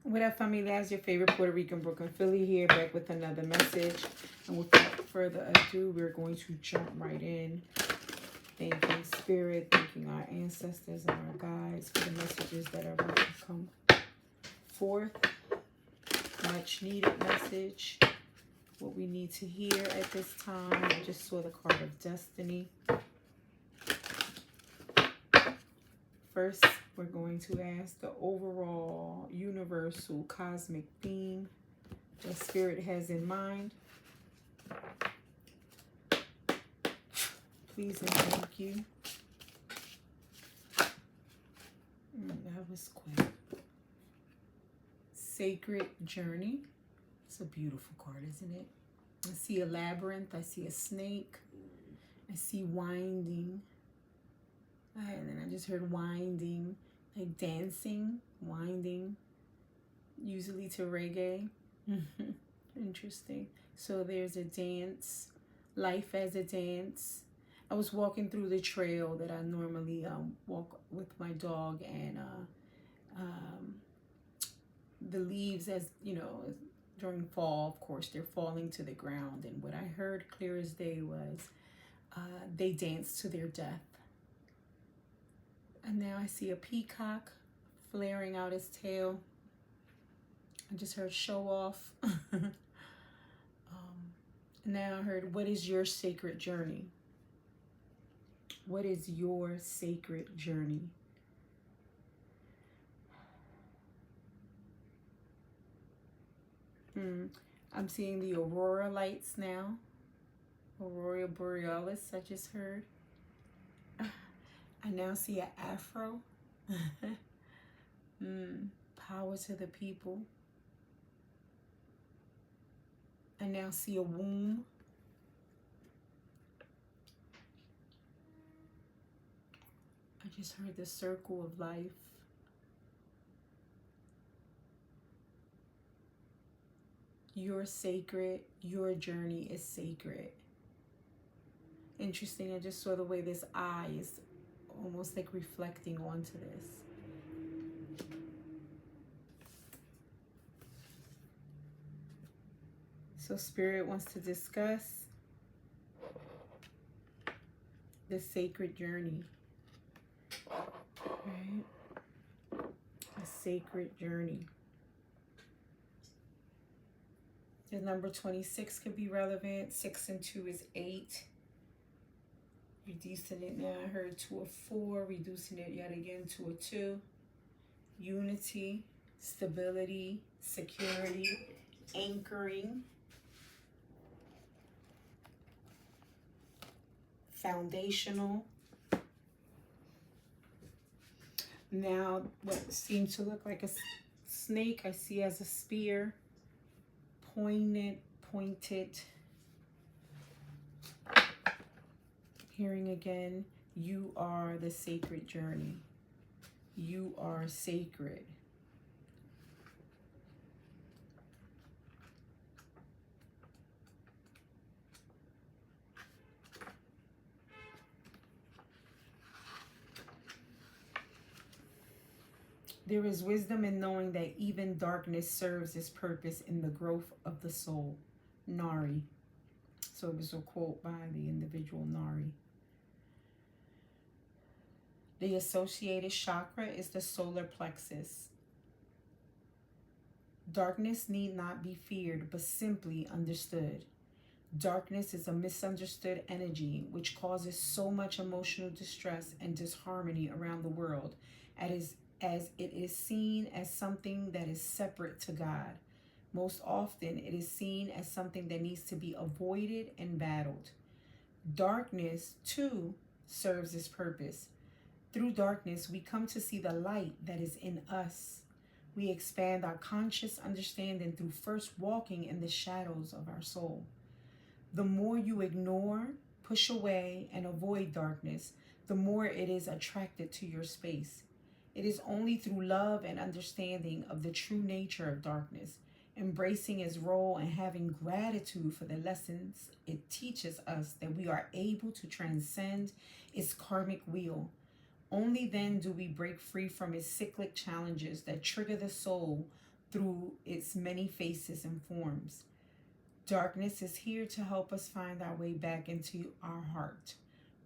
What up, family? As your favorite Puerto Rican Brooklyn Philly here, back with another message. And without further ado, we're going to jump right in. Thanking Spirit, thanking our ancestors and our guides for the messages that are about to come forth. Much needed message. What we need to hear at this time. I just saw the card of destiny. First, we're going to ask the overall universal cosmic theme that Spirit has in mind. Please and thank you. That was quick. Sacred journey. It's a beautiful card, isn't it? I see a labyrinth. I see a snake. I see winding. And then I just heard winding, like dancing, winding, usually to reggae. Interesting. So there's a dance, life as a dance. I was walking through the trail that I normally walk with my dog, and the leaves, as you know, during fall, of course, they're falling to the ground. And what I heard clear as day was they dance to their death. And now I see a peacock flaring out his tail. I just heard show off. Now I heard, what is your sacred journey? What is your sacred journey? I'm seeing the aurora lights now. Aurora borealis, I just heard. I now see an afro. Power to the people. I now see a womb. I just heard the circle of life. You're sacred. Your journey is sacred. Interesting. I just saw the way this eye is almost like reflecting onto this. So Spirit wants to discuss the sacred journey. Right? A sacred journey. The number 26 could be relevant. 6 and 2 is 8. Reducing it now, I heard to a 4, reducing it yet again to a 2. Unity, stability, security, anchoring, foundational. Now, what seems to look like a snake, I see as a spear, pointed. Hearing again, you are the sacred journey. You are sacred. There is wisdom in knowing that even darkness serves its purpose in the growth of the soul. Nari. So it was a quote by the individual Nari. The associated chakra is the solar plexus. Darkness need not be feared, but simply understood. Darkness is a misunderstood energy which causes so much emotional distress and disharmony around the world, as it is seen as something that is separate to God. Most often, it is seen as something that needs to be avoided and battled. Darkness, too, serves its purpose. Through darkness, we come to see the light that is in us. We expand our conscious understanding through first walking in the shadows of our soul. The more you ignore, push away, and avoid darkness, the more it is attracted to your space. It is only through love and understanding of the true nature of darkness, embracing its role and having gratitude for the lessons it teaches us, that we are able to transcend its karmic wheel. Only then do we break free from its cyclic challenges that trigger the soul through its many faces and forms. Darkness is here to help us find our way back into our heart.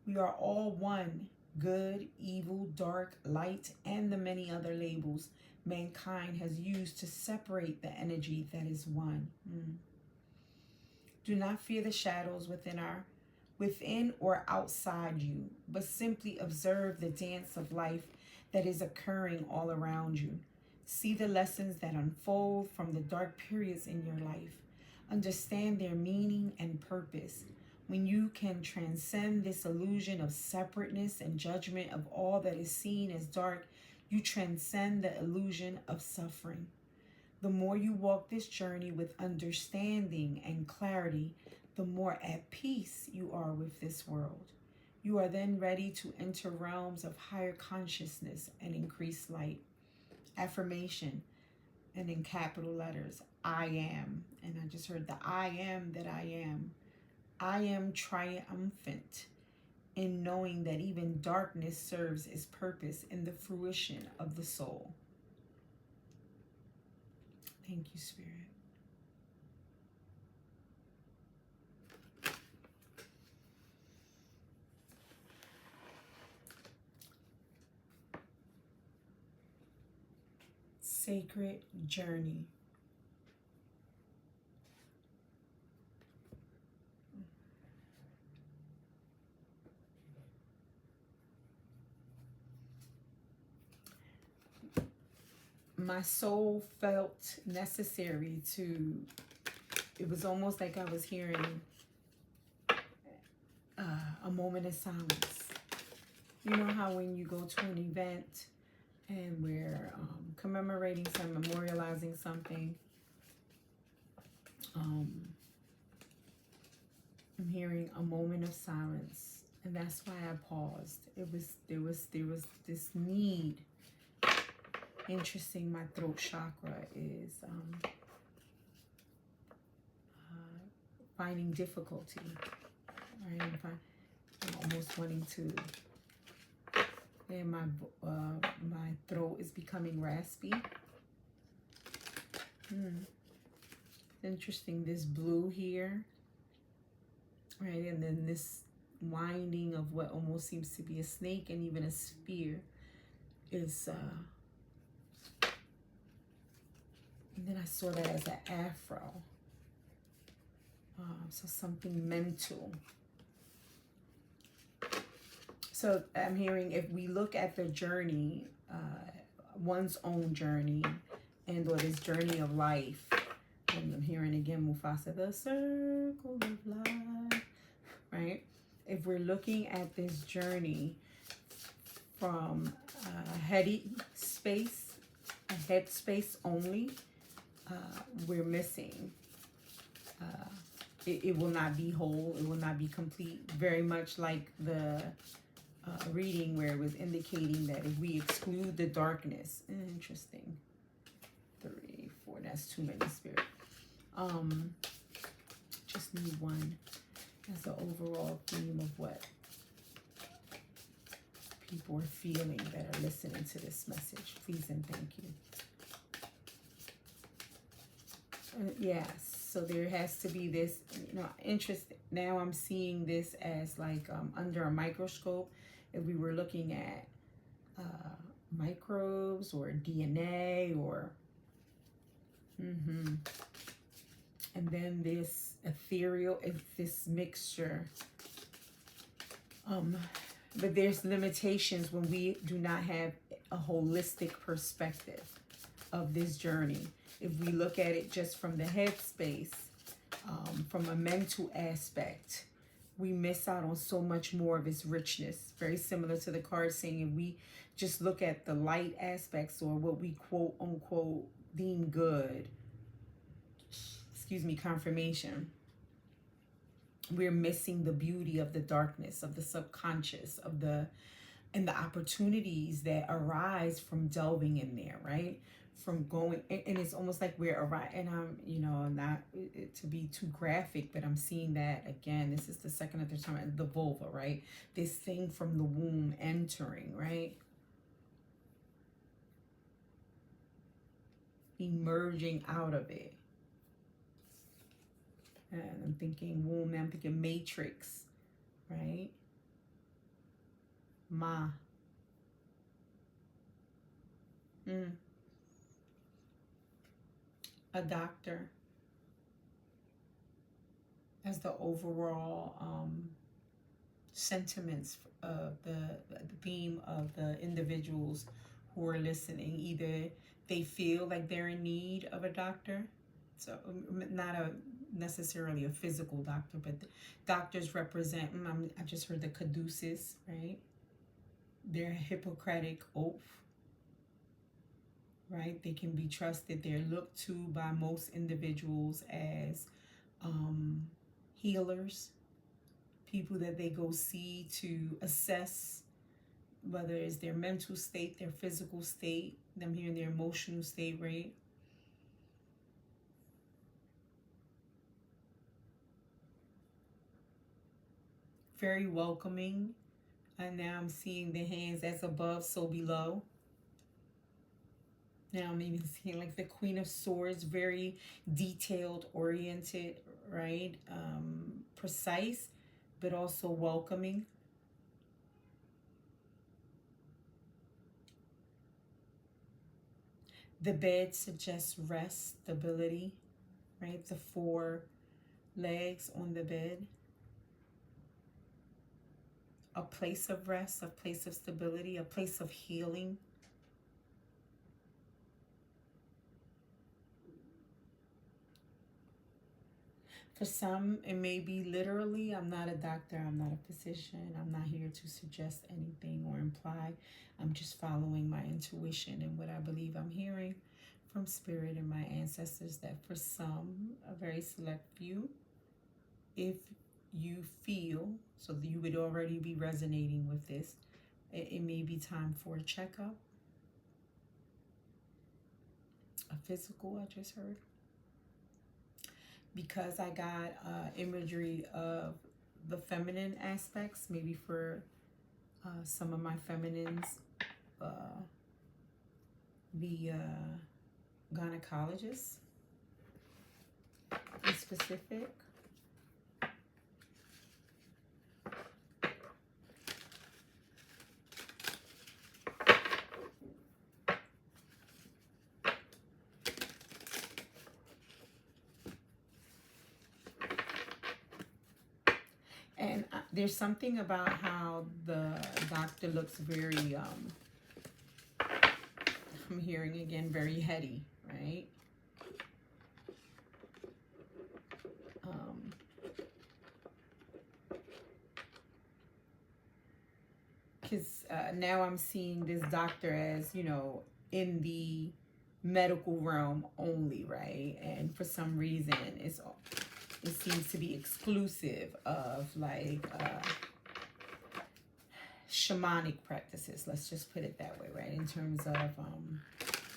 We are all one: good, evil, dark, light, and the many other labels mankind has used to separate the energy that is one. Do not fear the shadows within or outside you, but simply observe the dance of life that is occurring all around you. See the lessons that unfold from the dark periods in your life. Understand their meaning and purpose. When you can transcend this illusion of separateness and judgment of all that is seen as dark, you transcend the illusion of suffering. The more you walk this journey with understanding and clarity, the more at peace you are with this world. You are then ready to enter realms of higher consciousness and increased light. Affirmation, and in capital letters, I am. And I just heard the I am that I am. I am triumphant in knowing that even darkness serves its purpose in the fruition of the soul. Thank you, Spirit. Sacred journey. My soul felt necessary to, it was almost like I was hearing a moment of silence. You know how when you go to an event and we're commemorating some, memorializing something, I'm hearing a moment of silence, and that's why I paused. There was this need. Interesting, my throat chakra is finding difficulty, right? I'm almost wanting to, and my throat is becoming raspy. Interesting, this blue here, right? And then this winding of what almost seems to be a snake and even a spear is and then I saw that as an afro. So something mental. So I'm hearing, if we look at the journey, one's own journey, and or this journey of life, and I'm hearing again, Mufasa, the circle of life, right? If we're looking at this journey from head space only, we're missing. It will not be whole. It will not be complete. Very much like the reading where it was indicating that if we exclude the darkness, interesting. 3, 4. That's too many, Spirit. Just need one as the overall theme of what people are feeling that are listening to this message. Please and thank you. Yes, so there has to be this, interest. Now I'm seeing this as like under a microscope. If we were looking at microbes or DNA or, and then this ethereal, this mixture. But there's limitations when we do not have a holistic perspective of this journey. If we look at it just from the head space, from a mental aspect, we miss out on so much more of its richness. Very similar to the card saying, if we just look at the light aspects or what we quote unquote deem good, confirmation, we're missing the beauty of the darkness, of the subconscious, and the opportunities that arise from delving in there, right? From going, and it's almost like we're arriving, and I'm, not to be too graphic, but I'm seeing that again. This is the second or third time, the vulva, right? This thing from the womb entering, right? emerging out of it. And I'm thinking womb, I'm thinking matrix, right? Ma. A doctor as the overall sentiments of the theme of the individuals who are listening. Either they feel like they're in need of a doctor, so not a necessarily a physical doctor, but doctors represent, I just heard the caduceus, right? Their Hippocratic oath, right? They can be trusted. They're looked to by most individuals as healers, people that they go see to assess whether it's their mental state, their physical state, them hearing their emotional state, right? Very welcoming. And now I'm seeing the hands as above, so below. Now I'm even seeing like the Queen of Swords, very detailed, oriented, right? Precise, but also welcoming. The bed suggests rest, stability, right? The 4 legs on the bed. A place of rest, a place of stability, a place of healing. For some, it may be literally, I'm not a doctor, I'm not a physician, I'm not here to suggest anything or imply. I'm just following my intuition and what I believe I'm hearing from spirit and my ancestors, that for some, a very select few, if you feel, so that you would already be resonating with this, it may be time for a checkup. A physical, I just heard. Because I got imagery of the feminine aspects, maybe for some of my feminines, the gynecologists in specific. And there's something about how the doctor looks very, I'm hearing again, very heady, right? Because now I'm seeing this doctor as, you know, in the medical realm only, right? And for some reason, it seems to be exclusive of like shamanic practices. Let's just put it that way, right? In terms of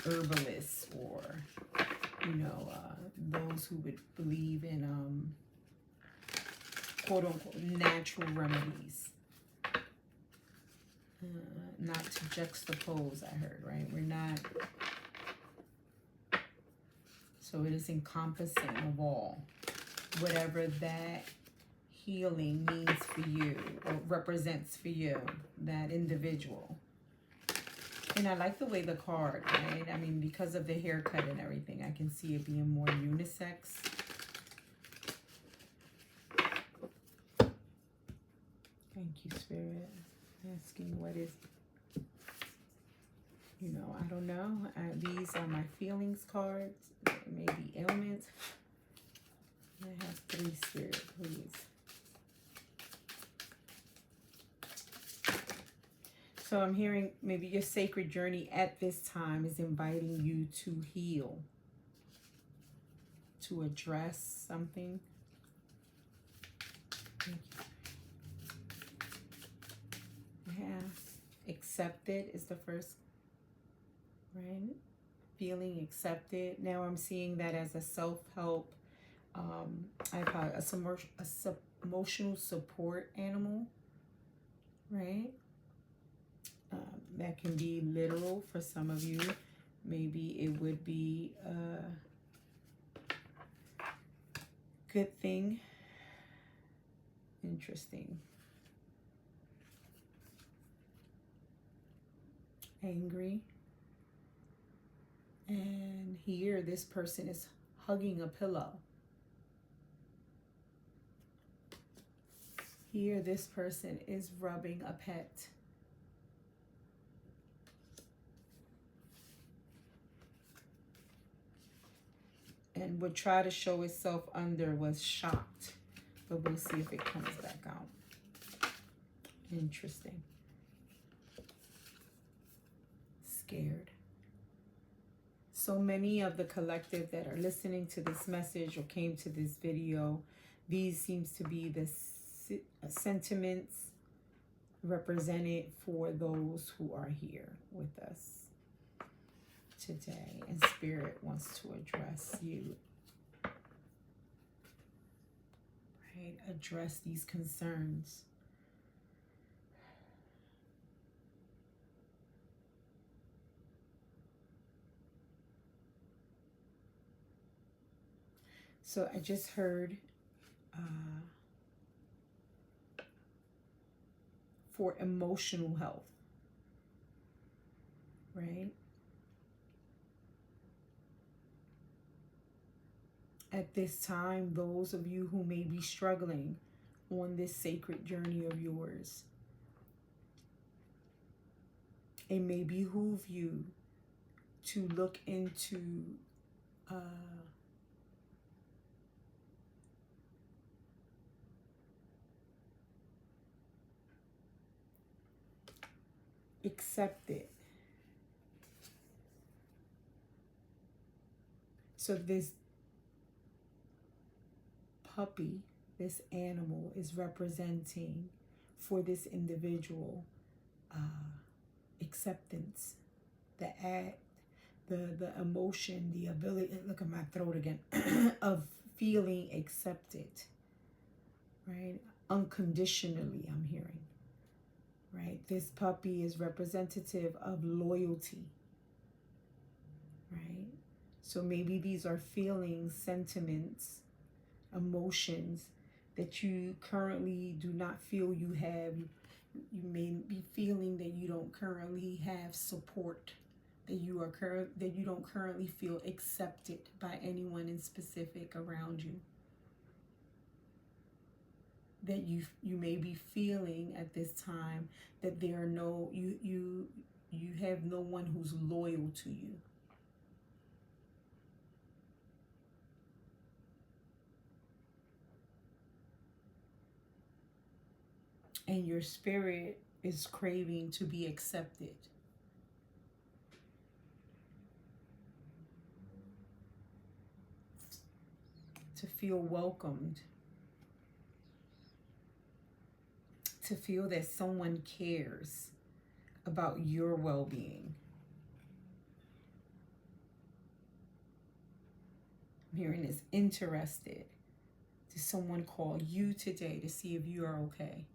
herbalists or, you know, those who would believe in quote unquote natural remedies. Not to juxtapose, I heard, right? We're not. So it is encompassing of all. Whatever that healing means for you or represents for you, that individual. And I like the way the card, right? I mean, because of the haircut and everything, I can see it being more unisex. Thank you, Spirit. Asking what is, you know, I don't know. These are my feelings cards. Maybe ailments. I have 3, Spirit, please. So I'm hearing maybe your sacred journey at this time is inviting you to heal, to address something. Thank you. Yeah. Accepted is the first, right? Feeling accepted. Now I'm seeing that as a self-help, I've had a emotional support animal, right? That can be literal for some of you. Maybe it would be a good thing. Interesting. Angry. And here, this person is hugging a pillow. Here, this person is rubbing a pet. And would try to show itself under was shocked. But we'll see if it comes back out. Interesting. Scared. So many of the collective that are listening to this message or came to this video, these seems to be the sentiments represented for those who are here with us today. And Spirit wants to address you. Right? Address these concerns. So I just heard for emotional health, right? At this time, those of you who may be struggling on this sacred journey of yours, it may behoove you to look into accept it. So this puppy, this animal, is representing for this individual acceptance, the act, the emotion, the ability, look at my throat again, of feeling accepted, right? Unconditionally, I'm hearing, right? This puppy is representative of loyalty, right? So maybe these are feelings, sentiments, emotions that you currently do not feel you have. You may be feeling that you don't currently have support, that you don't currently feel accepted by anyone in specific around you. That you may be feeling at this time that there are no you have no one who's loyal to you. And your spirit is craving to be accepted. To feel welcomed. To feel that someone cares about your well-being. I'm hearing is interested. Did someone call you today to see if you are okay?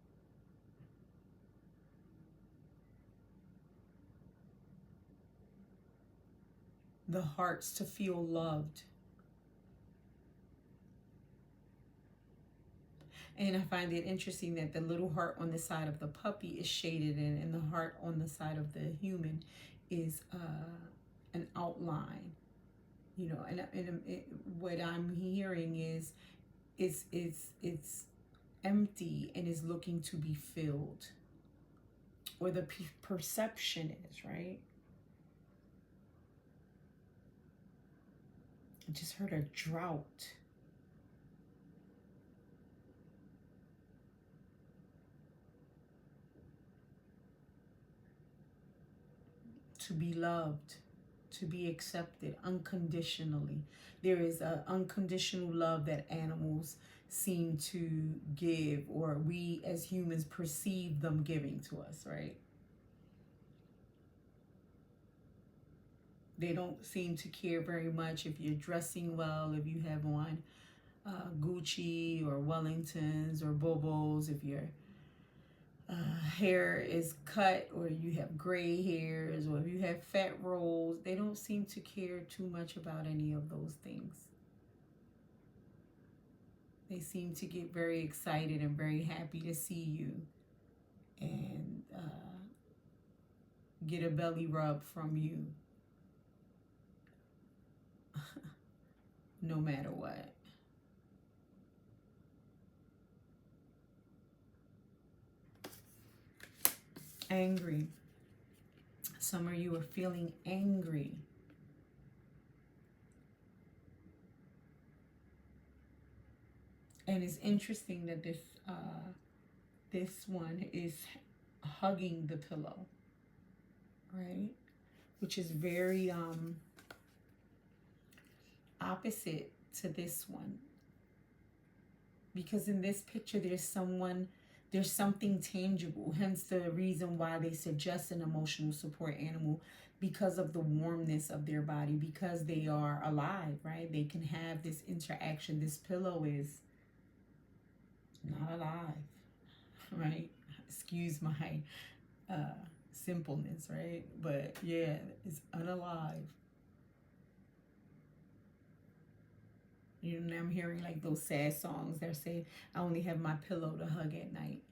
The hearts to feel loved. And I find it interesting that the little heart on the side of the puppy is shaded in, and the heart on the side of the human is an outline. You know, and what I'm hearing is it's empty and is looking to be filled, or the perception is, right? I just heard a drought. To be loved, to be accepted unconditionally. There is an unconditional love that animals seem to give, or we as humans perceive them giving to us, right? They don't seem to care very much if you're dressing well, if you have on Gucci or Wellingtons or Bobos, if you're hair is cut, or you have gray hairs, or if you have fat rolls, they don't seem to care too much about any of those things. They seem to get very excited and very happy to see you and get a belly rub from you no matter what. Angry. Some of you are feeling angry. And it's interesting that this one is hugging the pillow, right? Which is very opposite to this one. Because in this picture, there's something tangible, hence the reason why they suggest an emotional support animal, because of the warmness of their body, because they are alive, right? They can have this interaction. This pillow is not alive, right? Excuse my simpleness, right? But yeah, it's unalive. You know, I'm hearing like those sad songs that say, I only have my pillow to hug at night.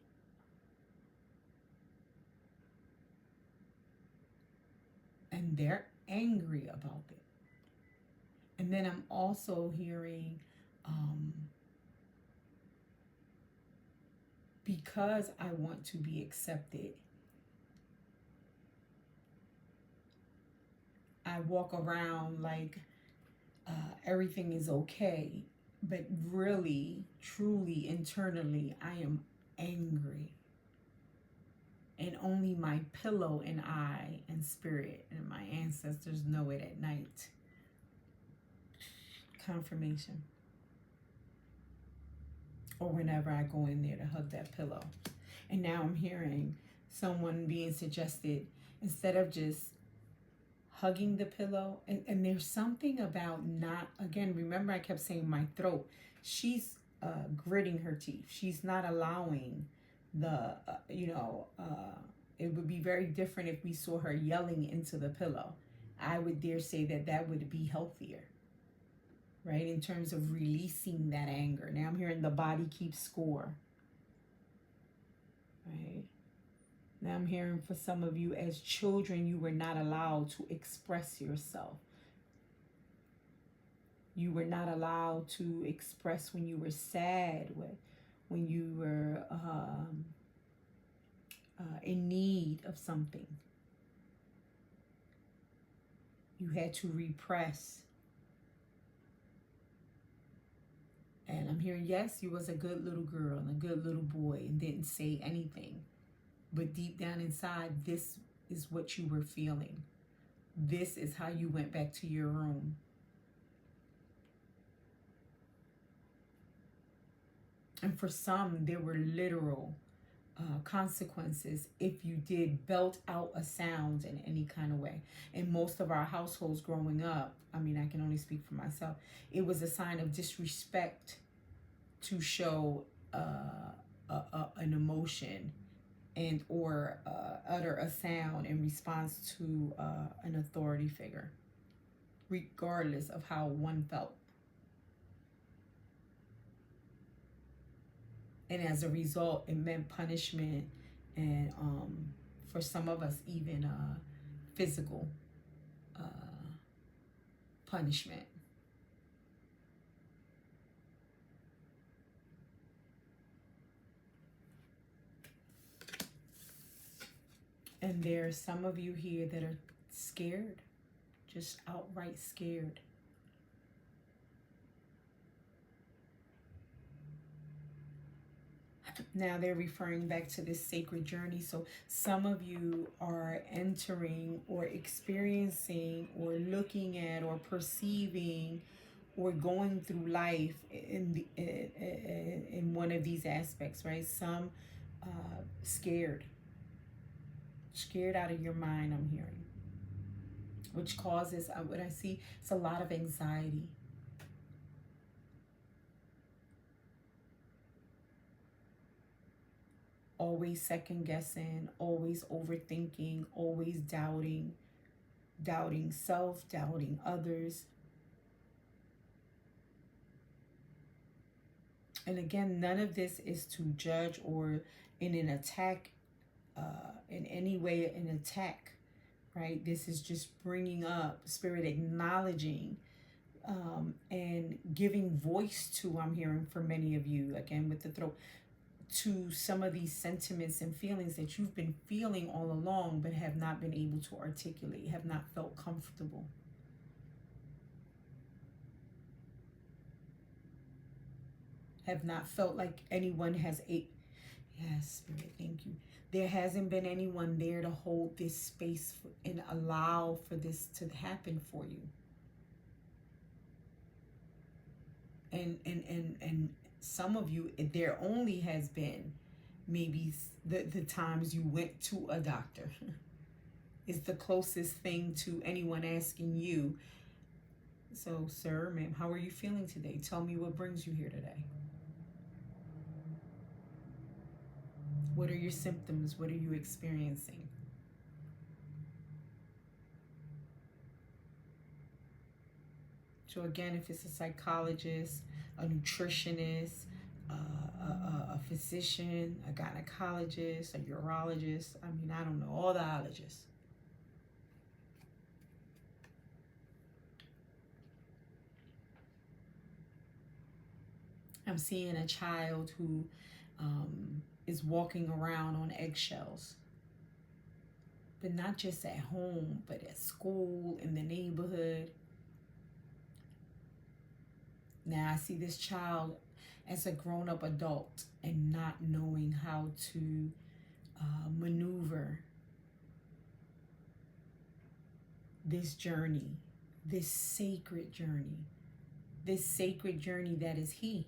And they're angry about it. And then I'm also hearing, because I want to be accepted, I walk around like everything is okay, but really, truly, internally, I am angry. And only my pillow and I and spirit and my ancestors know it at night. Confirmation. Or whenever I go in there to hug that pillow. And now I'm hearing someone being suggested, instead of just hugging the pillow, and there's something about not, again, remember I kept saying my throat, she's gritting her teeth. She's not allowing the, it would be very different if we saw her yelling into the pillow. I would dare say that would be healthier, right? In terms of releasing that anger. Now I'm hearing the body keeps score, right? Now I'm hearing for some of you, as children, you were not allowed to express yourself. You were not allowed to express when you were sad, when you were in need of something. You had to repress. And I'm hearing, yes, you was a good little girl and a good little boy and didn't say anything. But deep down inside, this is what you were feeling. This is how you went back to your room. And for some, there were literal consequences if you did belt out a sound in any kind of way. In most of our households growing up, I mean, I can only speak for myself, it was a sign of disrespect to show an emotion and or utter a sound in response to an authority figure, regardless of how one felt. And as a result, it meant punishment, and for some of us, even physical punishment. And there are some of you here that are scared, just outright scared. Now they're referring back to this sacred journey. So some of you are entering or experiencing or looking at or perceiving or going through life in one of these aspects, right? Some scared out of your mind, I'm hearing, which causes, what I see, it's a lot of anxiety. always second guessing, always overthinking, always doubting, doubting self, doubting others. And again, none of this is to judge or in an attack, in any way, an attack, right? This is just bringing up spirit, acknowledging and giving voice to, I'm hearing for many of you, again with the throat, to some of these sentiments and feelings that you've been feeling all along but have not been able to articulate, have not felt comfortable. Have not felt like anyone has yes, Spirit, thank you. There hasn't been anyone there to hold this space and allow for this to happen for you. And some of you, there only has been maybe the times you went to a doctor. Is the closest thing to anyone asking you, so sir, ma'am, how are you feeling today? Tell me what brings you here today. What are your symptoms? What are you experiencing? So again, if it's a psychologist, a nutritionist, a physician, a gynecologist, a urologist, I mean, I don't know, all the ologists. I'm seeing a child who is walking around on eggshells. But not just at home, but at school, in the neighborhood. Now I see this child as a grown-up adult and not knowing how to maneuver this journey, this sacred journey that is he,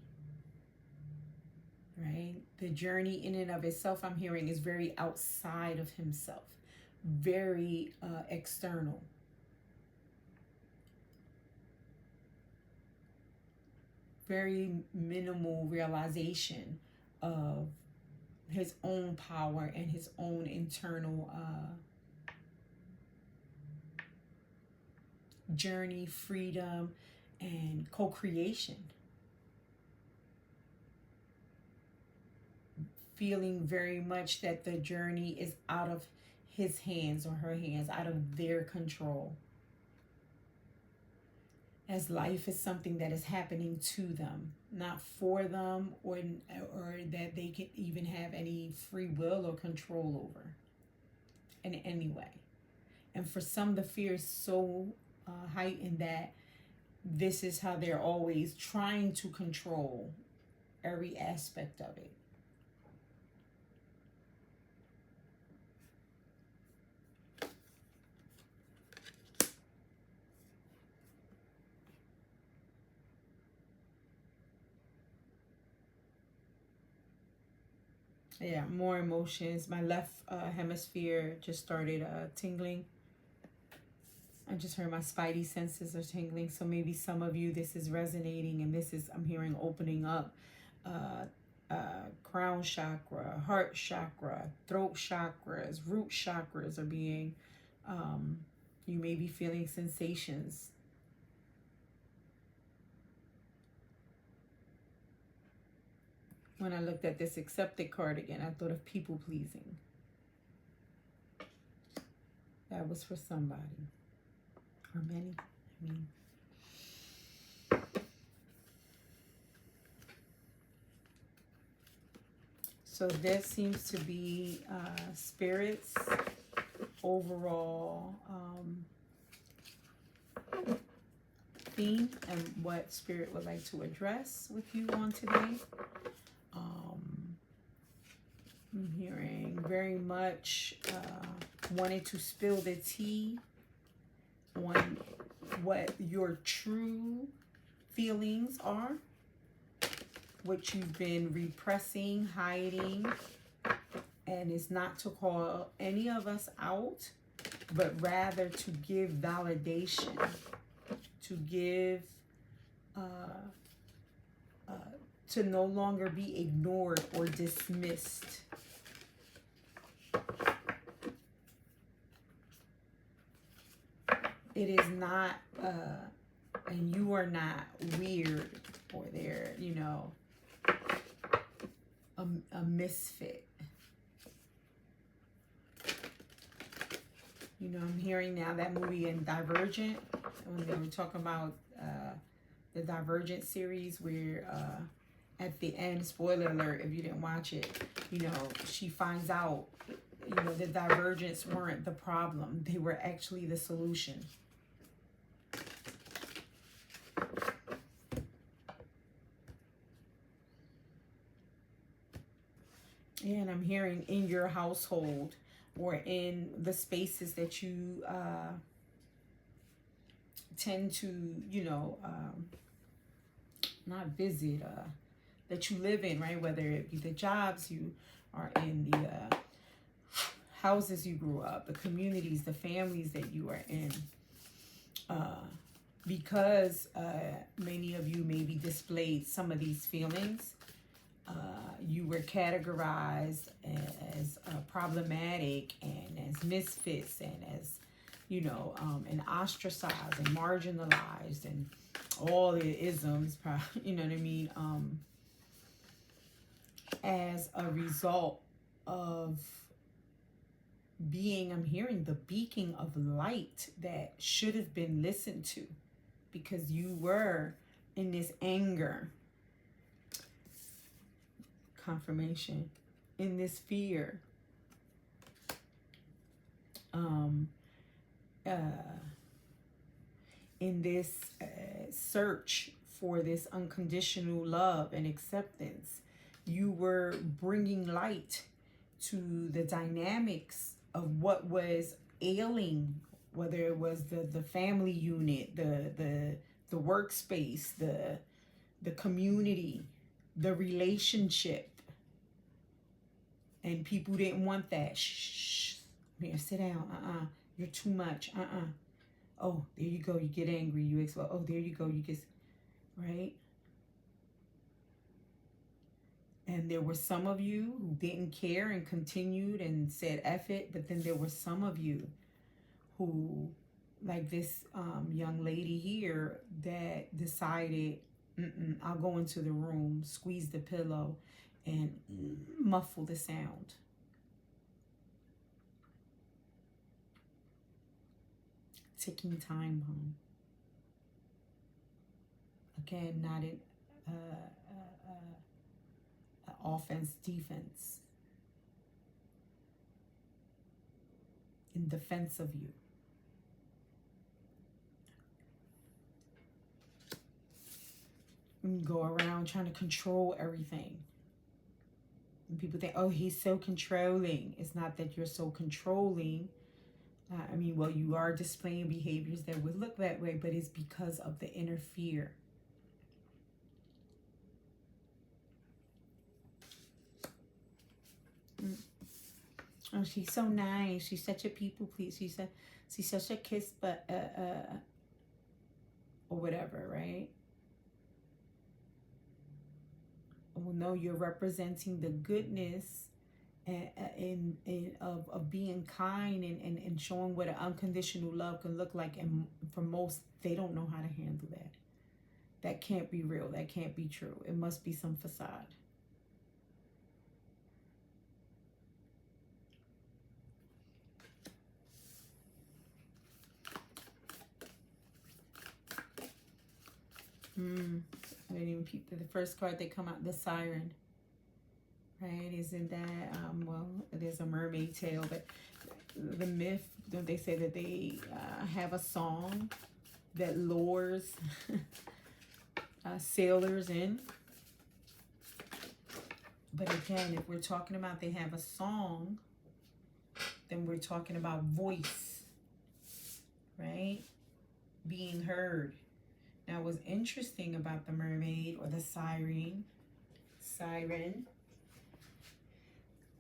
right? The journey in and of itself, I'm hearing, is very outside of himself, very external. Very minimal realization of his own power and his own internal journey, freedom, and co-creation. Feeling very much that the journey is out of his hands or her hands, out of their control. As life is something that is happening to them, not for them, or that they can even have any free will or control over in any way. And for some, the fear is so heightened that this is how they're always trying to control every aspect of it. Yeah, more emotions. My left hemisphere just started tingling. I just heard my spidey senses are tingling. So maybe some of you, this is resonating, and this is, I'm hearing, opening up. Crown chakra, heart chakra, throat chakras, root chakras are being, you may be feeling sensations. When I looked at this accepted card again, I thought of people pleasing. That was for somebody. Or many. I mean. So this seems to be Spirit's overall theme and what Spirit would like to address with you on today. I'm hearing very much wanting to spill the tea on what your true feelings are, what you've been repressing, hiding, and it's not to call any of us out, but rather to give validation, to give, to no longer be ignored or dismissed. It is not, and you are not weird, or they're, you know, a misfit. You know, I'm hearing now that movie in Divergent, when they were talking about the Divergent series, where at the end, spoiler alert if you didn't watch it, you know, she finds out, you know, the divergents weren't the problem. They were actually the solution. And I'm hearing in your household or in the spaces that you tend to, you know, not visit, that you live in, right? Whether it be the jobs you are in, the houses you grew up, the communities, the families that you are in. Because many of you maybe displayed some of these feelings, you were categorized as problematic and as misfits and as, you know, and ostracized and marginalized and all the isms, you know what I mean, as a result of being, I'm hearing, the beacon of light that should have been listened to, because you were in this anger, confirmation, in this fear, in this search for this unconditional love and acceptance. You were bringing light to the dynamics of what was ailing, whether it was the family unit, the workspace, the community, the relationship. And people didn't want that. Shh, here, sit down. You're too much. Oh, there you go. You get angry. You explode. Oh, there you go. You get, right? And there were some of you who didn't care and continued and said F it. But then there were some of you who, like this young lady here, that decided, I'll go into the room, squeeze the pillow, and muffle the sound. Ticking time bomb. Again, not an offense, defense. In defense of you. You go around trying to control everything. And people think, oh, he's so controlling. It's not that you're so controlling. I mean, well, you are displaying behaviors that would look that way, but it's because of the inner fear. Oh, she's so nice. She's such a people pleaser. She's such a kiss, but or whatever, right? Well, no, you're representing the goodness of being kind and showing what an unconditional love can look like. And for most, they don't know how to handle that. That can't be real. That can't be true. It must be some facade. I didn't even peep the first card that come out, the siren. Right? Isn't that, well, there's a mermaid tail, but the myth, don't they say that they have a song that lures sailors in? But again, if we're talking about they have a song, then we're talking about voice, right? Being heard. Now, what's interesting about the mermaid or the siren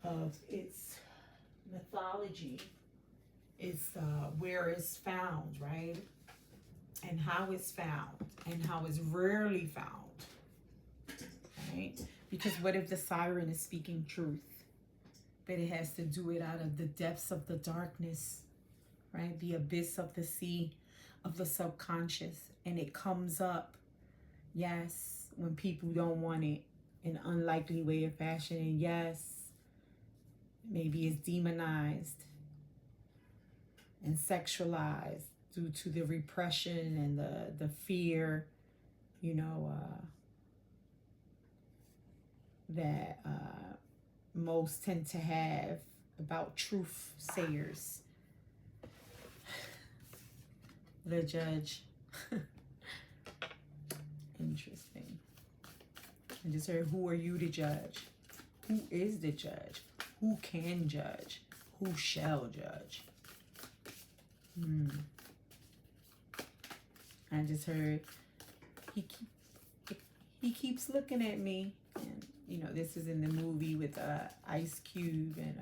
of its mythology is where it's found, right? And how it's found, and how it's rarely found, right? Because what if the siren is speaking truth? but it has to do it out of the depths of the darkness, right? The abyss of the sea, of the subconscious. And it comes up, yes, when people don't want it in an unlikely way or fashion. And yes, maybe it's demonized and sexualized due to the repression and the fear, you know, that most tend to have about truth sayers. The judge. Interesting. I just heard, who are you to judge? Who is the judge? Who can judge? Who shall judge? I just heard, he keeps looking at me. And, you know, this is in the movie with Ice Cube and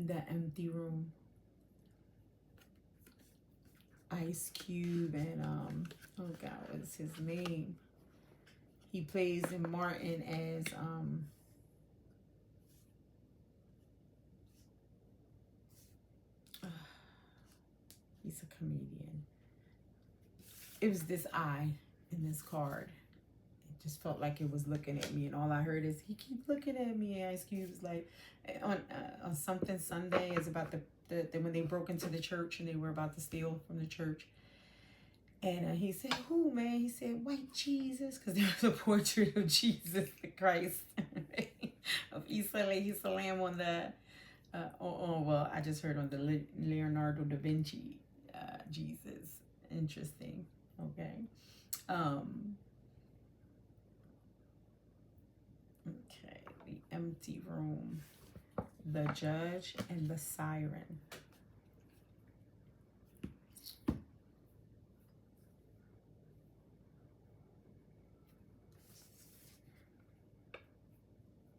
The Empty Room. Ice Cube and oh God, what's his name? He plays in Martin as he's a comedian. It was this eye in this card. It just felt like it was looking at me, and all I heard is, he keep looking at me. And Ice Cube's like, on something Sunday is about the when they broke into the church and they were about to steal from the church. And he said, who, man? He said, white Jesus, because there was a portrait of Jesus the Christ of Isa Lamb on the well, I just heard on the Leonardo da Vinci Jesus. Interesting. Okay. Okay, the empty room, the judge, and the siren.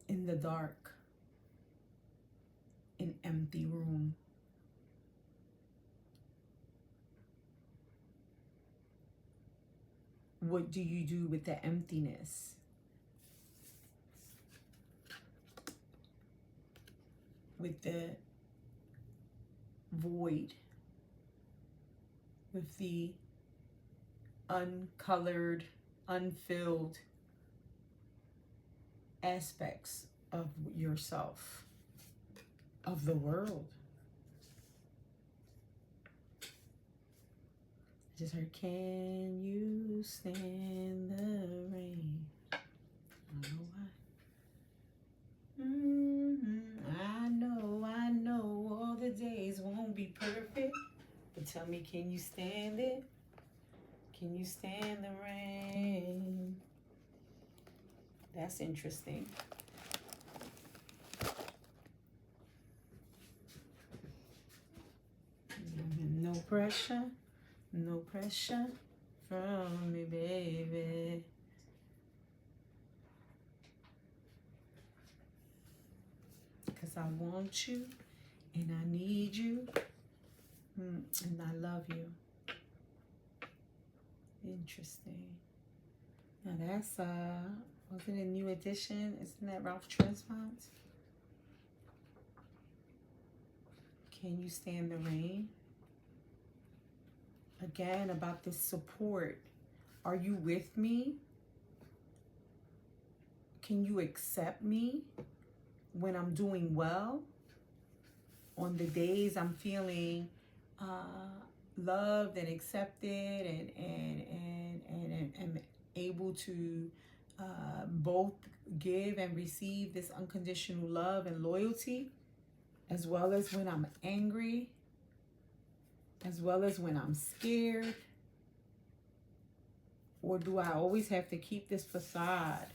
In the dark, an empty room. What do you do with the emptiness? With the void, with the uncolored, unfilled aspects of yourself, of the world. I just heard, can you stand the rain? I don't know why. I know all the days won't be perfect, but tell me, can you stand it? Can you stand the rain? That's interesting. No pressure from me, baby. Because I want you, and I need you, and I love you. Interesting. Now that's, was it a new edition? Isn't that Ralph Tresvant? Can you stand the rain? Again, about this support. Are you with me? Can you accept me when I'm doing well? On the days I'm feeling loved and accepted and able to both give and receive this unconditional love and loyalty, as well as when I'm angry, as well as when I'm scared? Or do I always have to keep this facade?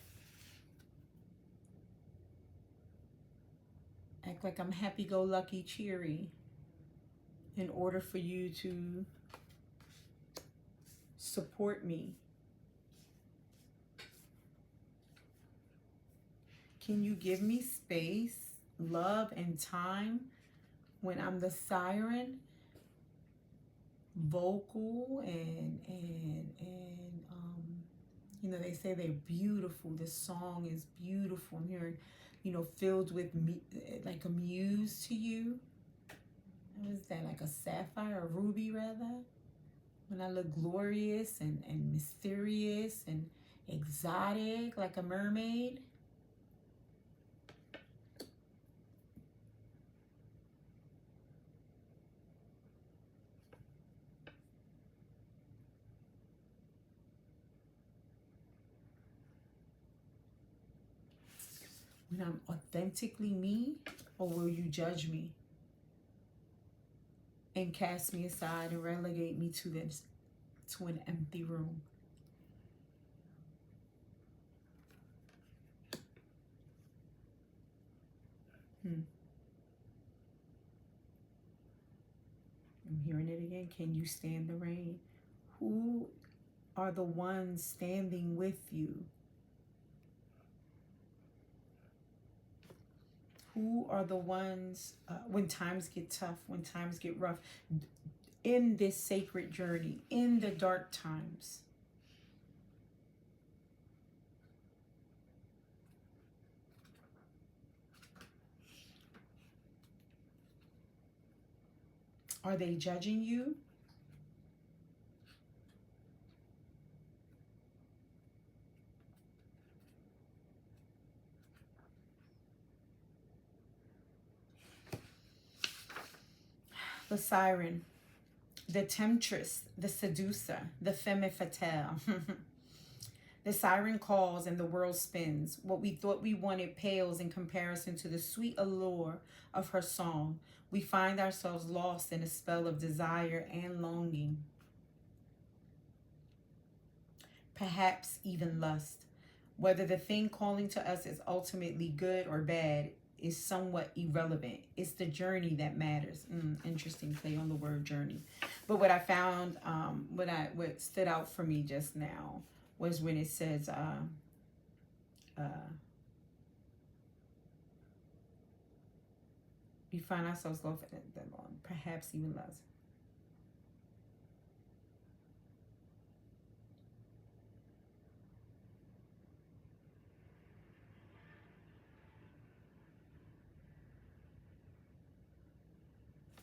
Act like I'm happy-go-lucky, cheery, in order for you to support me? Can you give me space, love, and time when I'm the siren? vocal and they say they're beautiful. This song is beautiful. I'm hearing, filled with like a muse to you. What is that, like a sapphire or ruby rather? When I look glorious and mysterious and exotic like a mermaid. When I'm authentically me, or will you judge me and cast me aside and relegate me to an empty room? I'm hearing it again. Can you stand the rain? Who are the ones standing with you? Who are the ones when times get tough, when times get rough, in this sacred journey, in the dark times? Are they judging you? The siren, the temptress, the seducer, the femme fatale. The siren calls and the world spins. What we thought we wanted pales in comparison to the sweet allure of her song. We find ourselves lost in a spell of desire and longing. Perhaps even lust. Whether the thing calling to us is ultimately good or bad is somewhat irrelevant. It's the journey that matters. Interesting play on the word journey. But what I found, what stood out for me just now was when it says, we find ourselves lost, perhaps even less.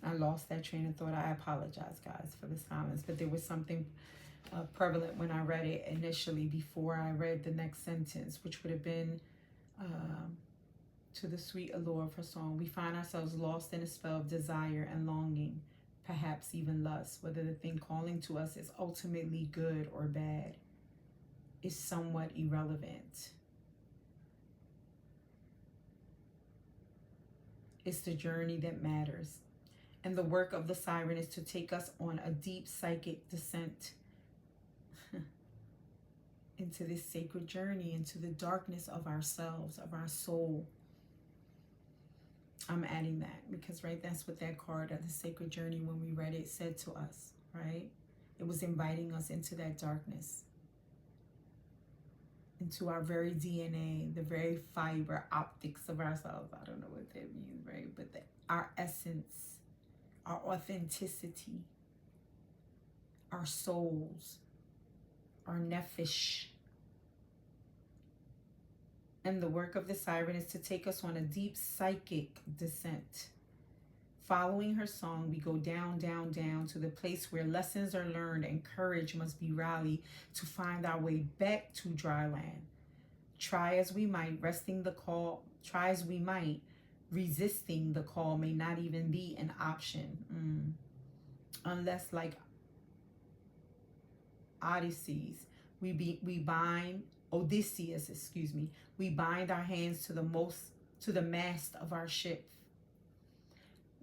I lost that train of thought. I apologize, guys, for the silence, but there was something prevalent when I read it initially before I read the next sentence, which would have been to the sweet allure of her song. We find ourselves lost in a spell of desire and longing, perhaps even lust. Whether the thing calling to us is ultimately good or bad is somewhat irrelevant. It's the journey that matters. And the work of the siren is to take us on a deep psychic descent into this sacred journey, into the darkness of ourselves, of our soul. I'm adding that because, right, that's what that card of the sacred journey, when we read it, said to us, right? It was inviting us into that darkness, into our very DNA, the very fiber optics of ourselves. I don't know what that means, right? But our essence, our authenticity, our souls, our nephesh. And the work of the siren is to take us on a deep psychic descent. Following her song, we go down, down, down to the place where lessons are learned and courage must be rallied to find our way back to dry land. Try as we might, resisting the call may not even be an option. Unless, like Odysseus, we bind our hands to the mast of our ship.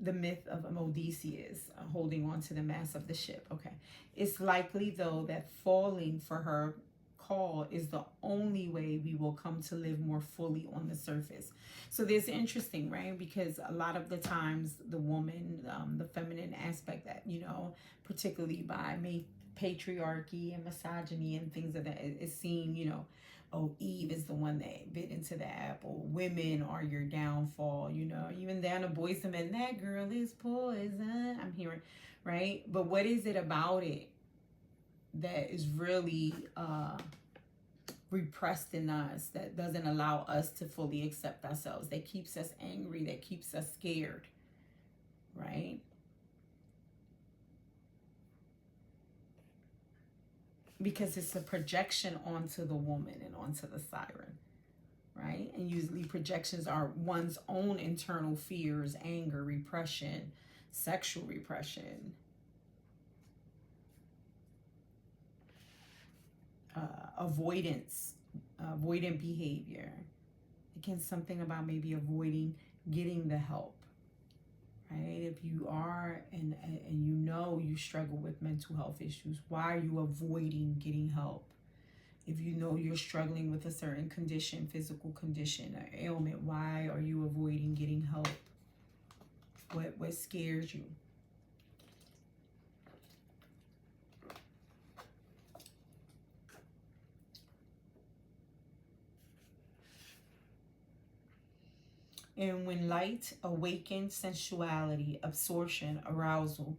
The myth of Odysseus holding on to the mast of the ship. Okay. It's likely, though, that falling for her call is the only way we will come to live more fully on the surface. So there's interesting, right? Because a lot of the times the woman, the feminine aspect that, particularly by patriarchy and misogyny and things of that is seen, oh, Eve is the one that bit into the apple. Women are your downfall, you know. Even down to Boyz II Men, that girl is poison. I'm hearing, right? But what is it about it that is really repressed in us, that doesn't allow us to fully accept ourselves, that keeps us angry, that keeps us scared, right? Because it's a projection onto the woman and onto the siren, right? And usually projections are one's own internal fears, anger, repression, sexual repression, avoidance, avoidant behavior. Again, something about maybe avoiding getting the help, right? If you are and you know you struggle with mental health issues, why are you avoiding getting help? If you know you're struggling with a certain condition, physical condition, or ailment, why are you avoiding getting help? What scares you? And when light awakens sensuality, absorption, arousal.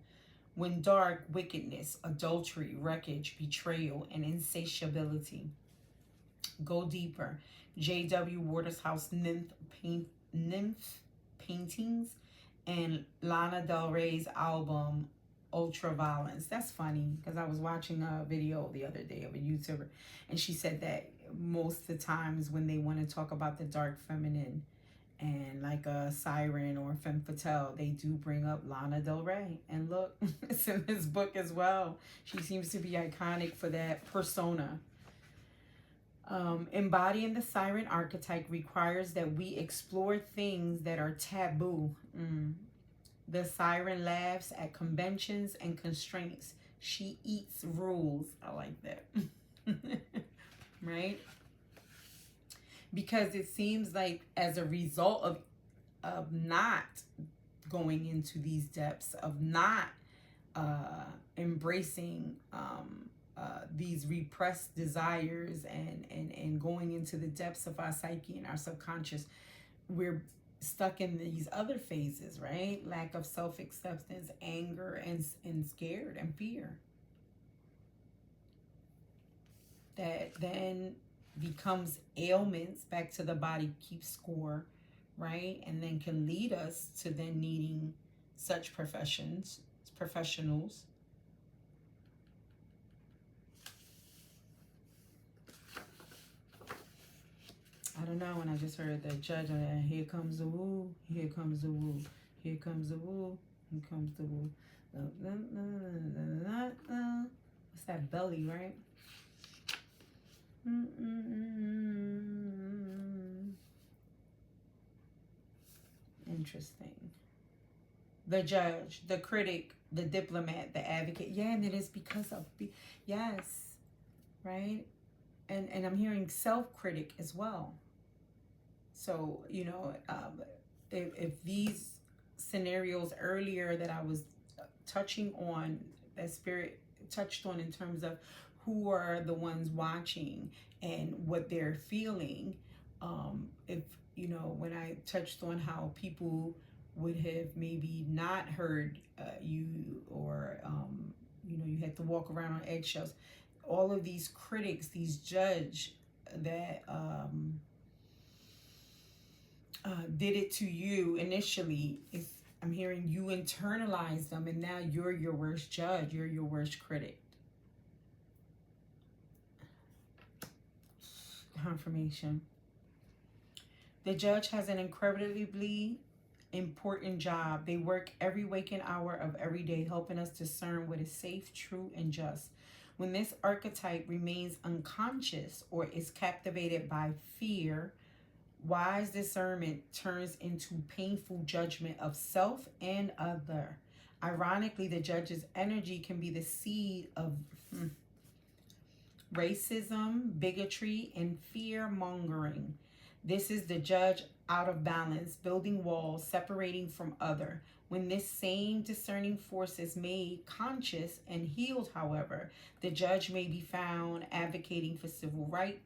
When dark, wickedness, adultery, wreckage, betrayal, and insatiability. Go deeper. J.W. Watershouse Nymph Paintings and Lana Del Rey's album Ultraviolence. That's funny because I was watching a video the other day of a YouTuber, and she said that most of the times when they want to talk about the dark feminine and like a siren or femme fatale, they do bring up Lana Del Rey. And look, it's in this book as well. She seems to be iconic for that persona. Embodying the siren archetype requires that we explore things that are taboo. The siren laughs at conventions and constraints. She eats rules. I like that. Right? Because it seems like as a result of not going into these depths, of not embracing these repressed desires and going into the depths of our psyche and our subconscious, we're stuck in these other phases, right? Lack of self-acceptance, anger, and scared and fear. That then becomes ailments, back to the body keeps score, right? And then can lead us to then needing such professionals. I don't know, when I just heard the judge, here comes the woo, here comes the woo, here comes the woo, here comes the woo. What's that, belly, right? Interesting. The judge, the critic, the diplomat, the advocate. Yeah, and it is because of, yes, right? And I'm hearing self-critic as well. So, you know, if these scenarios earlier that I was touching on, that Spirit touched on in terms of who are the ones watching and what they're feeling, if, you know, when I touched on how people would have maybe not heard you, or, you know, you had to walk around on eggshells, all of these critics, these judge that did it to you initially, if I'm hearing you internalize them, and now you're your worst judge, you're your worst critic. Confirmation. The judge has an incredibly important job. They work every waking hour of every day, helping us discern what is safe, true, and just. When this archetype remains unconscious or is captivated by fear, wise discernment turns into painful judgment of self and other. Ironically, the judge's energy can be the seed of racism, bigotry, and fear-mongering. This is the judge out of balance, building walls, separating from other. When this same discerning force is made conscious and healed, however, the judge may be found advocating for civil rights,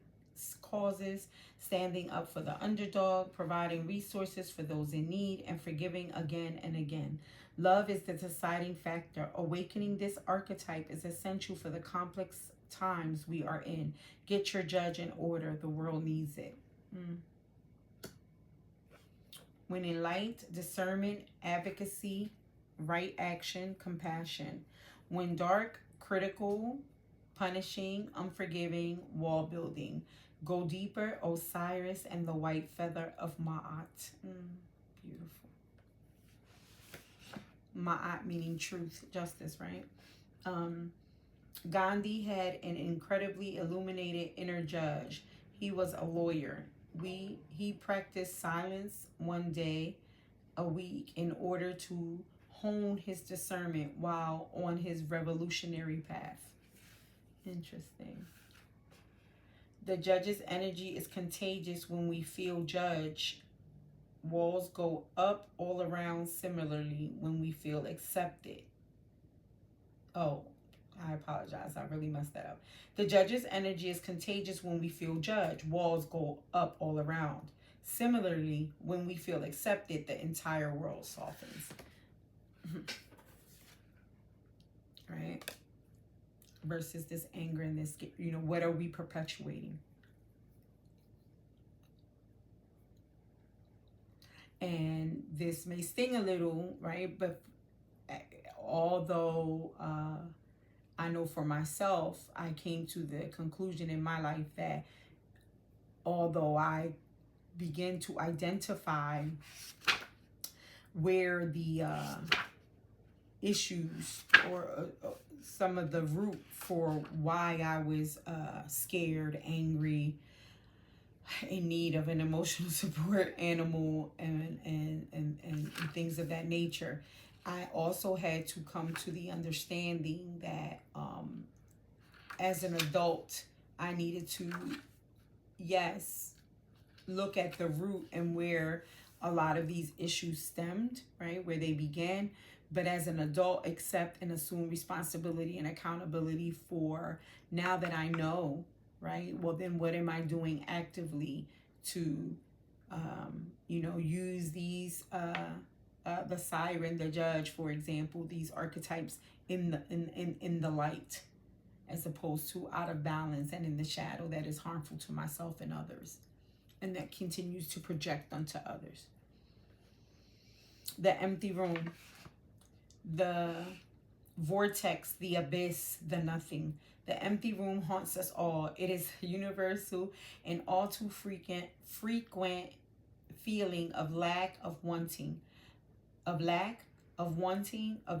causes, standing up for the underdog, providing resources for those in need, and forgiving again and again. Love is the deciding factor. Awakening this archetype is essential for the complex times we are in. Get your judge in order. The world needs it. When in light, discernment, advocacy, right action, compassion. When dark, critical, punishing, unforgiving, wall building. Go deeper, Osiris and the white feather of Ma'at. Beautiful. Ma'at meaning truth, justice, right? Gandhi had an incredibly illuminated inner judge. He was a lawyer. He practiced silence one day a week in order to hone his discernment while on his revolutionary path. Interesting. The judge's energy is contagious when we feel judged. Walls go up all around similarly when we feel accepted. Oh, I apologize. I really messed that up. The judge's energy is contagious when we feel judged. Walls go up all around. Similarly, when we feel accepted, the entire world softens. Right? Versus this anger and this, what are we perpetuating? And this may sting a little, right? But although I know for myself, I came to the conclusion in my life that although I begin to identify where the issues or some of the root for why I was scared, angry, in need of an emotional support animal and things of that nature, I also had to come to the understanding that as an adult, I needed to, yes, look at the root and where a lot of these issues stemmed, right, where they began, but as an adult, accept and assume responsibility and accountability for, now that I know, right, well then what am I doing actively to, use these, the siren, the judge, for example, these archetypes in the light, as opposed to out of balance and in the shadow that is harmful to myself and others, and that continues to project onto others. The empty room, the vortex, the abyss, the nothing. The empty room haunts us all. It is a universal and all too frequent feeling of lack, of wanting, of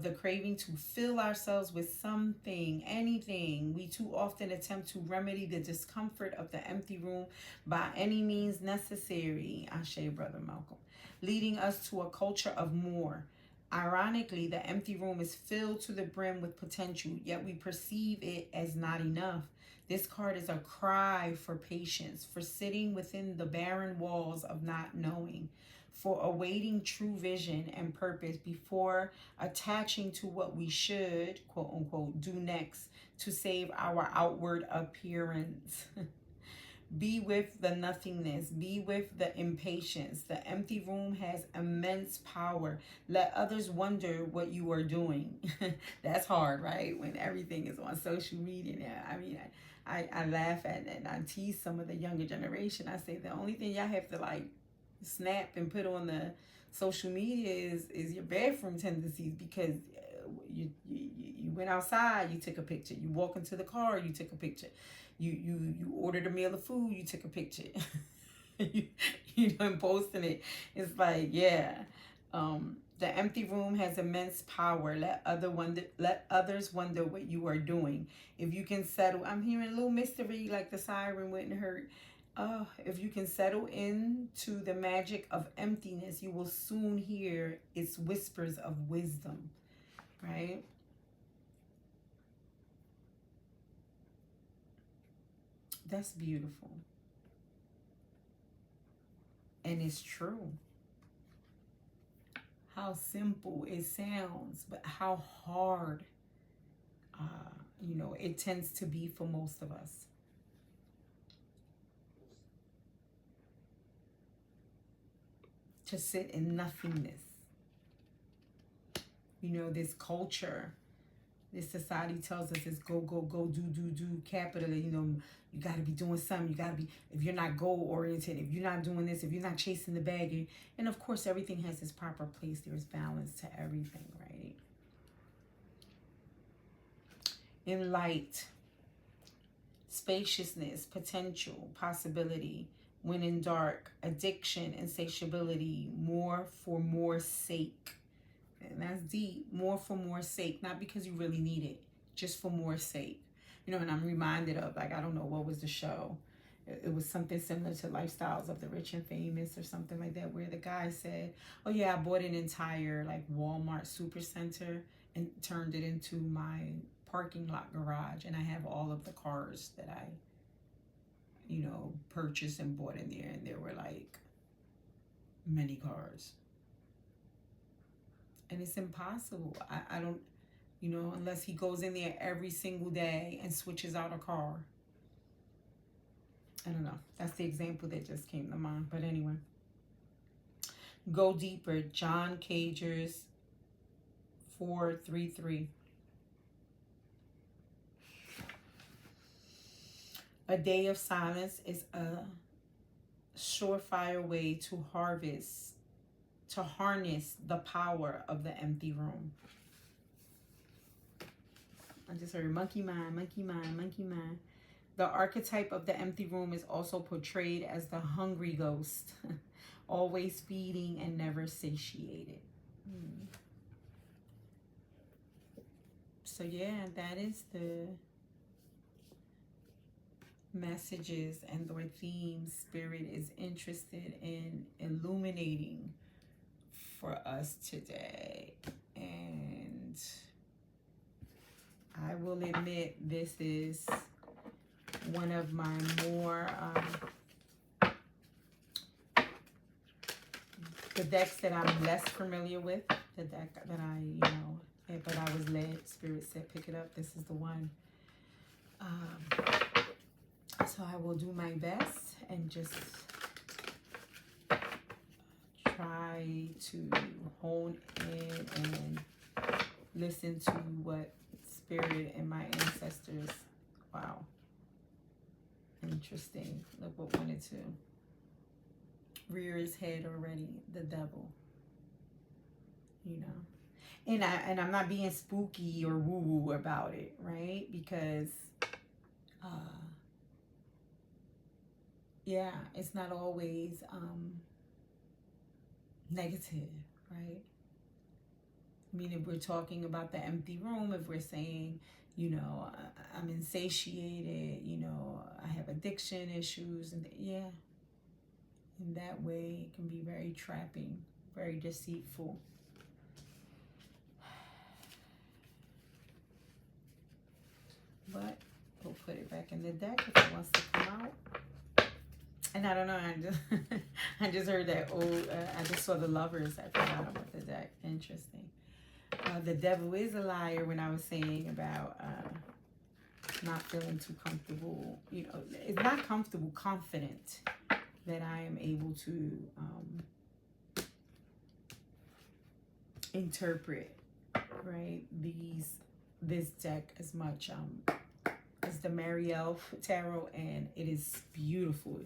the craving to fill ourselves with something, anything. We too often attempt to remedy the discomfort of the empty room by any means necessary, Ashe, Brother Malcolm, leading us to a culture of more. Ironically, the empty room is filled to the brim with potential, yet we perceive it as not enough. This card is a cry for patience, for sitting within the barren walls of not knowing, for awaiting true vision and purpose before attaching to what we should, quote unquote, do next to save our outward appearance. Be with the nothingness. Be with the impatience. The empty room has immense power. Let others wonder what you are doing. That's hard, right? When everything is on social media. I mean, I laugh at it and I tease some of the younger generation. I say the only thing y'all have to snap and put on the social media is your bathroom tendencies, because you went outside, you took a picture. You walk into the car, you took a picture. You ordered a meal of food, you took a picture. you done posting it. It's like, yeah. The empty room has immense power. Let others wonder what you are doing. If you can settle, I'm hearing a little mystery, like the siren wouldn't hurt. If you can settle into the magic of emptiness, you will soon hear its whispers of wisdom, right? That's beautiful. And it's true. How simple it sounds, but how hard, it tends to be for most of us. to sit in nothingness. You know, this culture, this society tells us it's go, go, go, do, capital. You know, you got to be doing something. You got to be, if you're not goal-oriented, if you're not doing this, if you're not chasing the bag. And of course, everything has its proper place. There's balance to everything, right? In light, spaciousness, potential, possibility. When in dark, addiction, insatiability, more for more sake. And that's deep. More for more sake. Not because you really need it, just for more sake. You know, and I'm reminded of, like, I don't know, what was the show? It was something similar to Lifestyles of the Rich and Famous or something like that, where the guy said, oh yeah, I bought an entire like Walmart supercenter and turned it into my parking lot garage, and I have all of the cars that I, you know, purchased and bought in there, and there were like many cars. And it's impossible. I don't, you know, unless he goes in there every single day and switches out a car. I don't know. That's the example that just came to mind. But anyway, go deeper. John Cagers 433. A day of silence is a surefire way to harness the power of the empty room. I just heard monkey mind, monkey mind, monkey mind. The archetype of the empty room is also portrayed as the hungry ghost, always feeding and never satiated. So yeah, that is the messages and the themes Spirit is interested in illuminating for us today. And I will admit, this is one of my more the decks that I'm less familiar with, the deck that I, you know, but I was led, Spirit said pick it up, this is the one. So I will do my best and just try to hone in and listen to what Spirit and my ancestors, wow, interesting. Look what wanted to rear his head already, the devil, you know. And I'm not being spooky or woo-woo about it, right? Because yeah, it's not always negative, right? I mean, if we're talking about the empty room, if we're saying, you know, I'm insatiated, you know, I have addiction issues, and yeah, in that way, it can be very trapping, very deceitful. But we'll put it back in the deck if it wants to come out. And I don't know, I just heard that old, I just saw the Lovers at the bottom of the deck. Interesting. The devil is a liar when I was saying about not feeling too comfortable. You know, it's not comfortable, confident that I am able to interpret, right, this deck as much as the Marielle Tarot, and it is beautiful.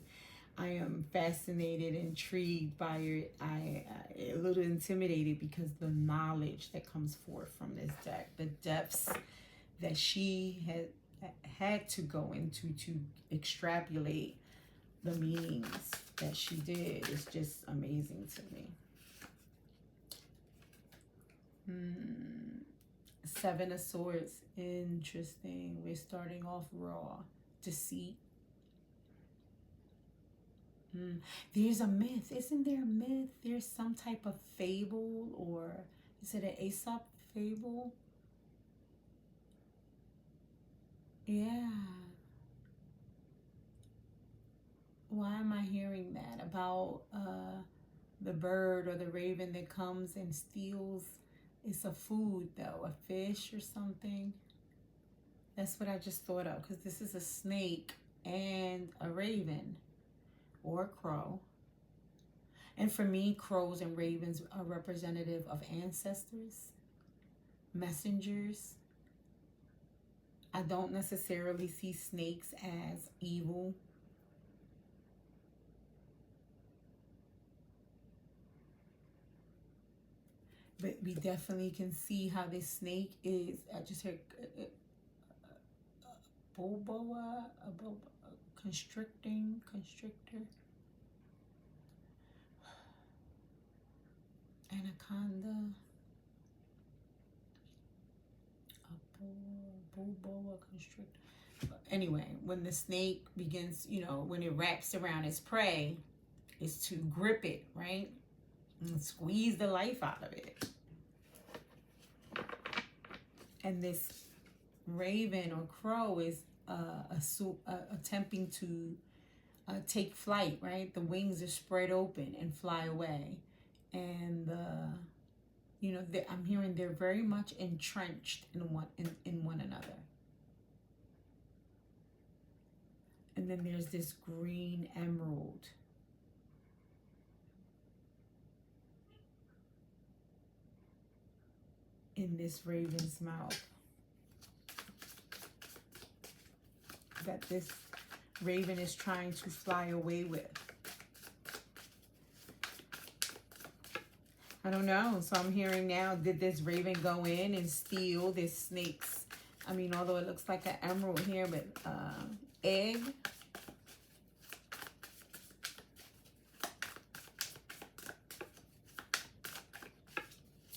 I am fascinated, intrigued by it. A little intimidated because the knowledge that comes forth from this deck, the depths that she had to go into to extrapolate the meanings that she did is just amazing to me. Seven of Swords, interesting. We're starting off raw. Deceit. There's a myth. Isn't there a myth? There's some type of fable, or is it an Aesop fable? Yeah. Why am I hearing that? About the bird or the raven that comes and steals. It's a food though, a fish or something. That's what I just thought of, because this is a snake and a raven or a crow. And for me, crows and ravens are representative of ancestors, messengers. I don't necessarily see snakes as evil. But we definitely can see how this snake is. I just heard boboa, constrictor, anaconda, boboa constrictor. Anyway, when the snake begins, when it wraps around its prey, is to grip it, right? And squeeze the life out of it. And this raven or crow is attempting to take flight, right? The wings are spread open and fly away. And I'm hearing they're very much entrenched in one another. And then there's this green emerald. In this raven's mouth. That this raven is trying to fly away with. I don't know. So I'm hearing now, did this raven go in and steal this snake's, although it looks like an emerald here, but egg.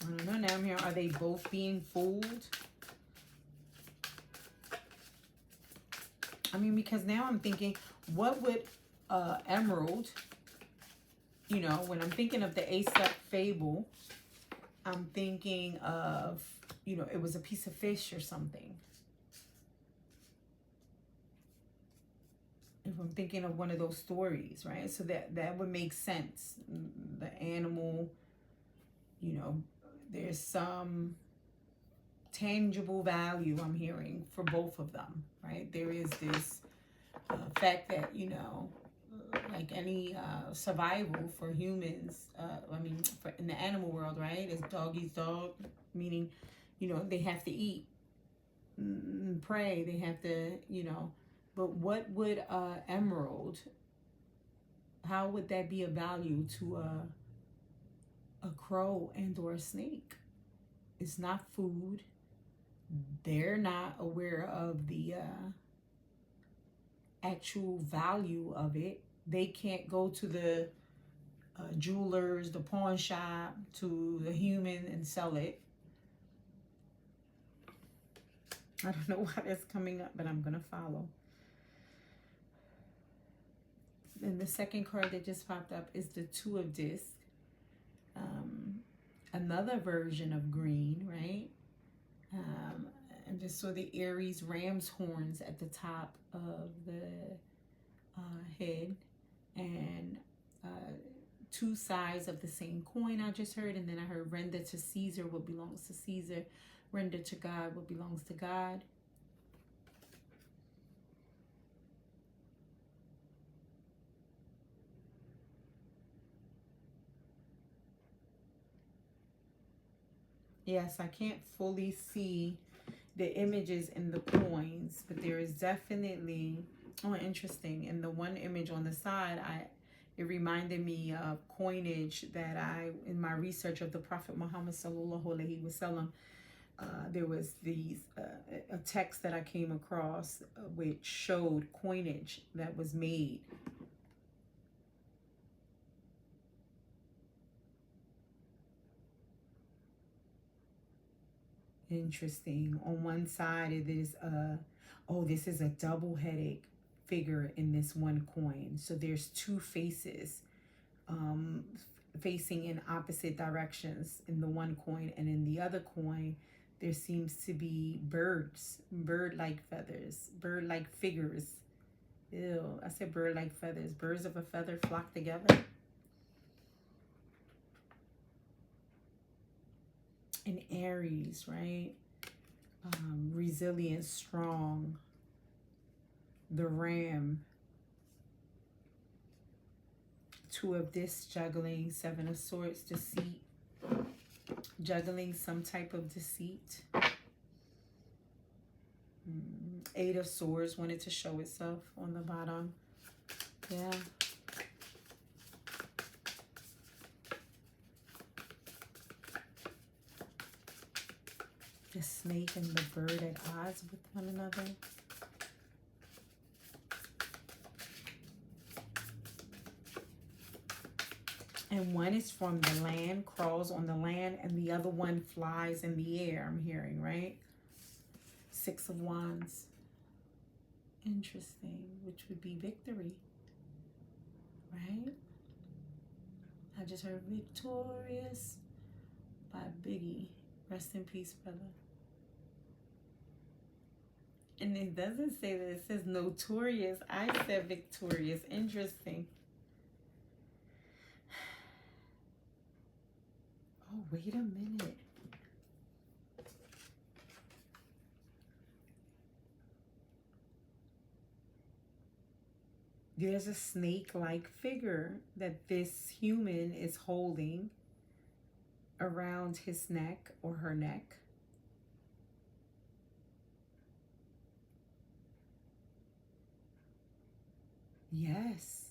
I don't know. Now I'm here. Are they both being fooled? Because now I'm thinking, what would emerald, when I'm thinking of the Aesop fable, I'm thinking of, it was a piece of fish or something. If I'm thinking of one of those stories, right? So that would make sense. The animal, there's some tangible value I'm hearing for both of them, right? There is this fact that, like any survival for humans, in the animal world, right? It's dog eats dog, meaning, they have to eat, prey, they have to, but what would emerald, how would that be of value to a crow and or a snake? It's not food. They're not aware of the actual value of it. They can't go to the jewelers, the pawn shop, to the human and sell it. I don't know why that's coming up, but I'm going to follow. And the second card that just popped up is the Two of Discs. Another version of green, right? And just saw the Aries ram's horns at the top of the head, and two sides of the same coin I just heard. And then I heard render to Caesar what belongs to Caesar, render to God what belongs to God. Yes, I can't fully see the images in the coins, but there is definitely, interesting. And the one image on the side, it reminded me of coinage that in my research of the Prophet Muhammad sallallahu alaihi wasallam, there was a text that I came across which showed coinage that was made. Interesting. On one side, it is this is a double-headed figure in this one coin. So there's two faces facing in opposite directions in the one coin, and in the other coin, there seems to be birds, bird-like feathers, bird-like figures. Ew, I said bird-like feathers. Birds of a feather flock together. And Aries, right? Resilient, strong. The ram. Two of this, juggling. Seven of Swords, deceit. Juggling some type of deceit. Eight of Swords wanted to show itself on the bottom. Yeah. The snake and the bird at odds with one another. And one is from the land, crawls on the land, and the other one flies in the air, I'm hearing, right? Six of Wands. Interesting, which would be victory, right? I just heard Victorious by Biggie. Rest in peace, brother. And it doesn't say that, it says notorious. I said victorious. Interesting. Oh, wait a minute. There's a snake-like figure that this human is holding around his neck or her neck. Yes,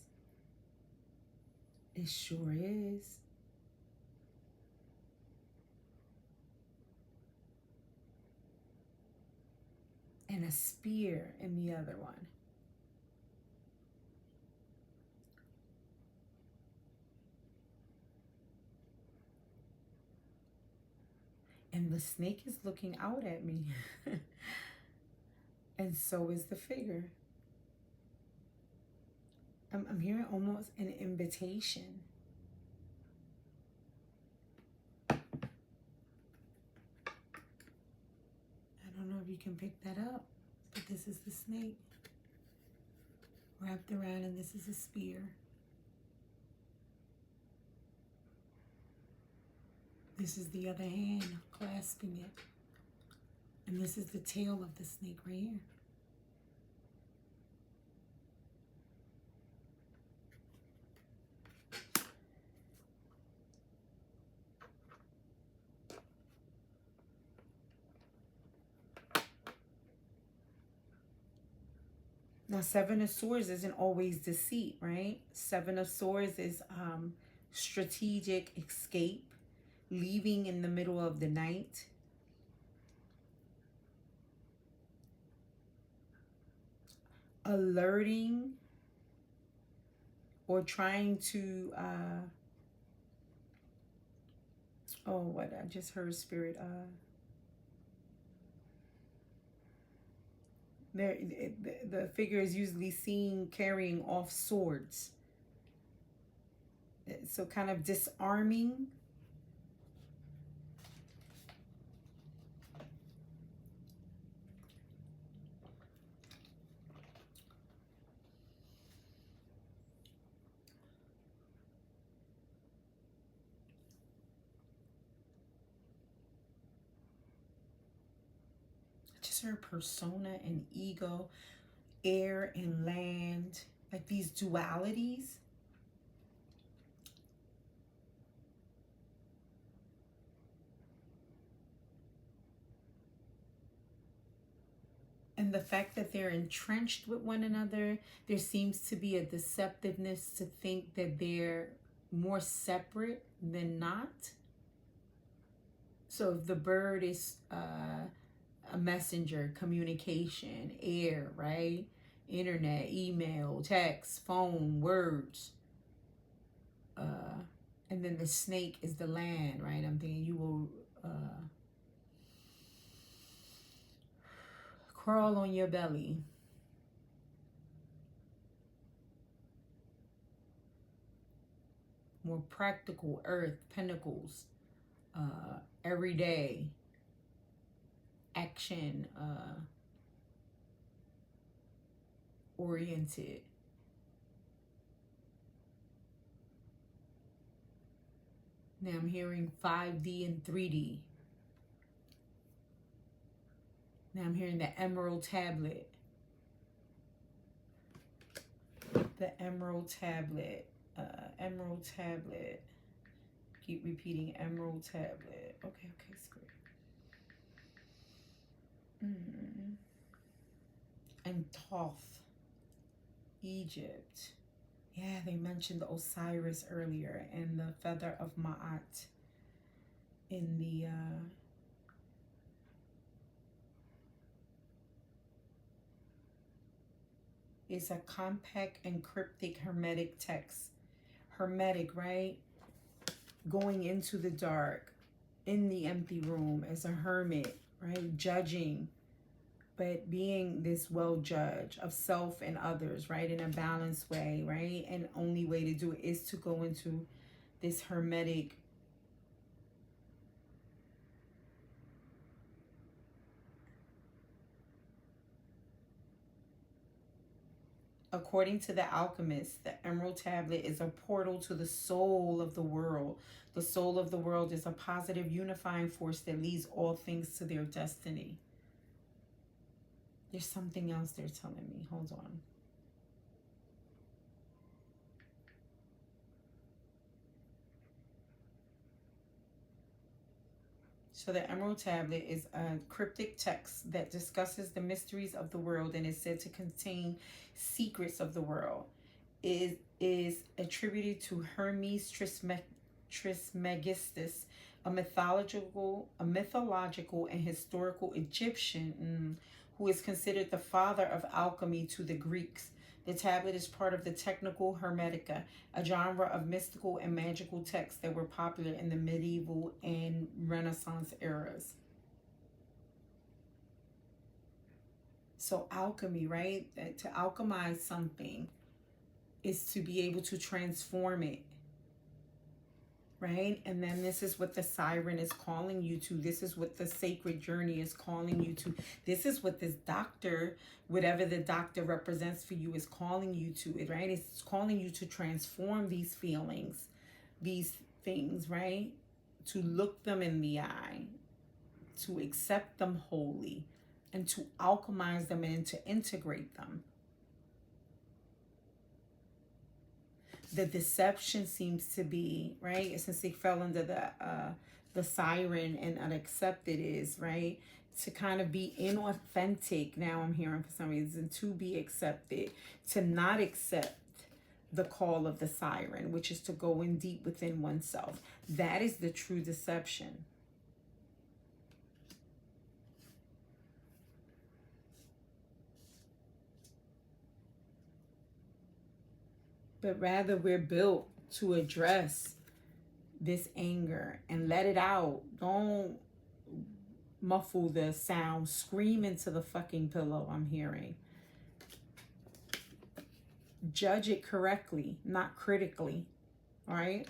it sure is. And a spear in the other one. And the snake is looking out at me. And so is the figure. I'm hearing almost an invitation. I don't know if you can pick that up, but this is the snake wrapped around, and this is a spear. This is the other hand clasping it. And this is the tail of the snake right here. Now, Seven of Swords isn't always deceit, right? Seven of Swords is strategic escape, leaving in the middle of the night. Alerting or trying to, oh, what I just heard, Spirit, the figure is usually seen carrying off swords. So kind of disarming. Just her persona and ego, air and land, like these dualities. And the fact that they're entrenched with one another, there seems to be a deceptiveness to think that they're more separate than not. So if the bird is a messenger, communication, air, right? Internet, email, text, phone, words. And then the snake is the land, right? I'm thinking you will crawl on your belly. More practical, earth, pentacles, everyday action oriented. Now I'm hearing 5D and 3D. Now I'm hearing the emerald tablet. The emerald tablet. Emerald tablet. Keep repeating emerald tablet. Okay, okay, screw. And Thoth, Egypt. Yeah, they mentioned Osiris earlier and the feather of Ma'at in the it's a compact and cryptic hermetic text. Hermetic, right? Going into the dark, in the empty room as a hermit, right? Judging, but being this well judge of self and others, right? In a balanced way, right? And only way to do it is to go into this hermetic according to the alchemist, the emerald tablet is a portal to the soul of the world. The soul of the world is a positive unifying force that leads all things to their destiny. There's something else they're telling me. Hold on. So the Emerald Tablet is a cryptic text that discusses the mysteries of the world and is said to contain secrets of the world. It is attributed to Hermes Trismegistus, a mythological and historical Egyptian who is considered the father of alchemy to the Greeks. The tablet is part of the technical Hermetica, a genre of mystical and magical texts that were popular in the medieval and Renaissance eras. So alchemy, right? To alchemize something is to be able to transform it, right? And then this is what the siren is calling you to. This is what the sacred journey is calling you to. This is what this doctor, whatever the doctor represents for you, is calling you to it, right? It's calling you to transform these feelings, these things, right? To look them in the eye, to accept them wholly, and to alchemize them and to integrate them. The deception seems to be, right, since they fell under the siren and unaccepted, is right to kind of be inauthentic. Now I'm hearing for some reason to be accepted, to not accept the call of the siren, which is to go in deep within oneself. That is the true deception. But rather, we're built to address this anger and let it out. Don't muffle the sound. Scream into the fucking pillow. I'm hearing. Judge it correctly, not critically. All right?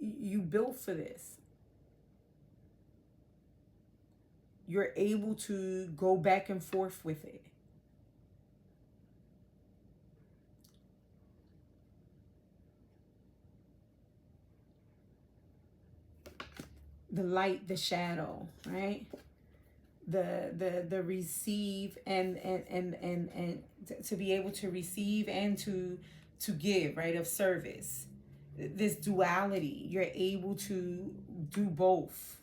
You built for this. You're able to go back and forth with it. The light, the shadow, right? The receive and to be able to receive and to give, right, of service. This duality, you're able to do both.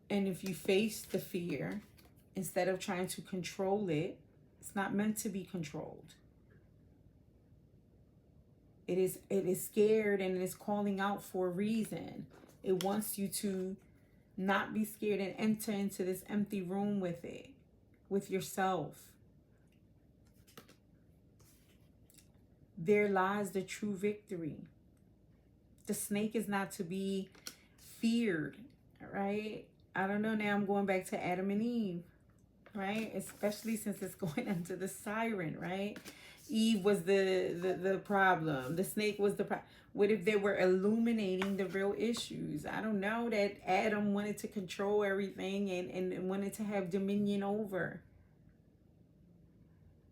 And if you face the fear, instead of trying to control it, it's not meant to be controlled. It is scared and it is calling out for a reason. It wants you to not be scared and enter into this empty room with it, with yourself. There lies the true victory. The snake is not to be feared, right? I don't know, now I'm going back to Adam and Eve, right? Especially since it's going into the siren, right? Eve was the problem. The snake was the problem. What if they were illuminating the real issues? I don't know, that Adam wanted to control everything and wanted to have dominion over.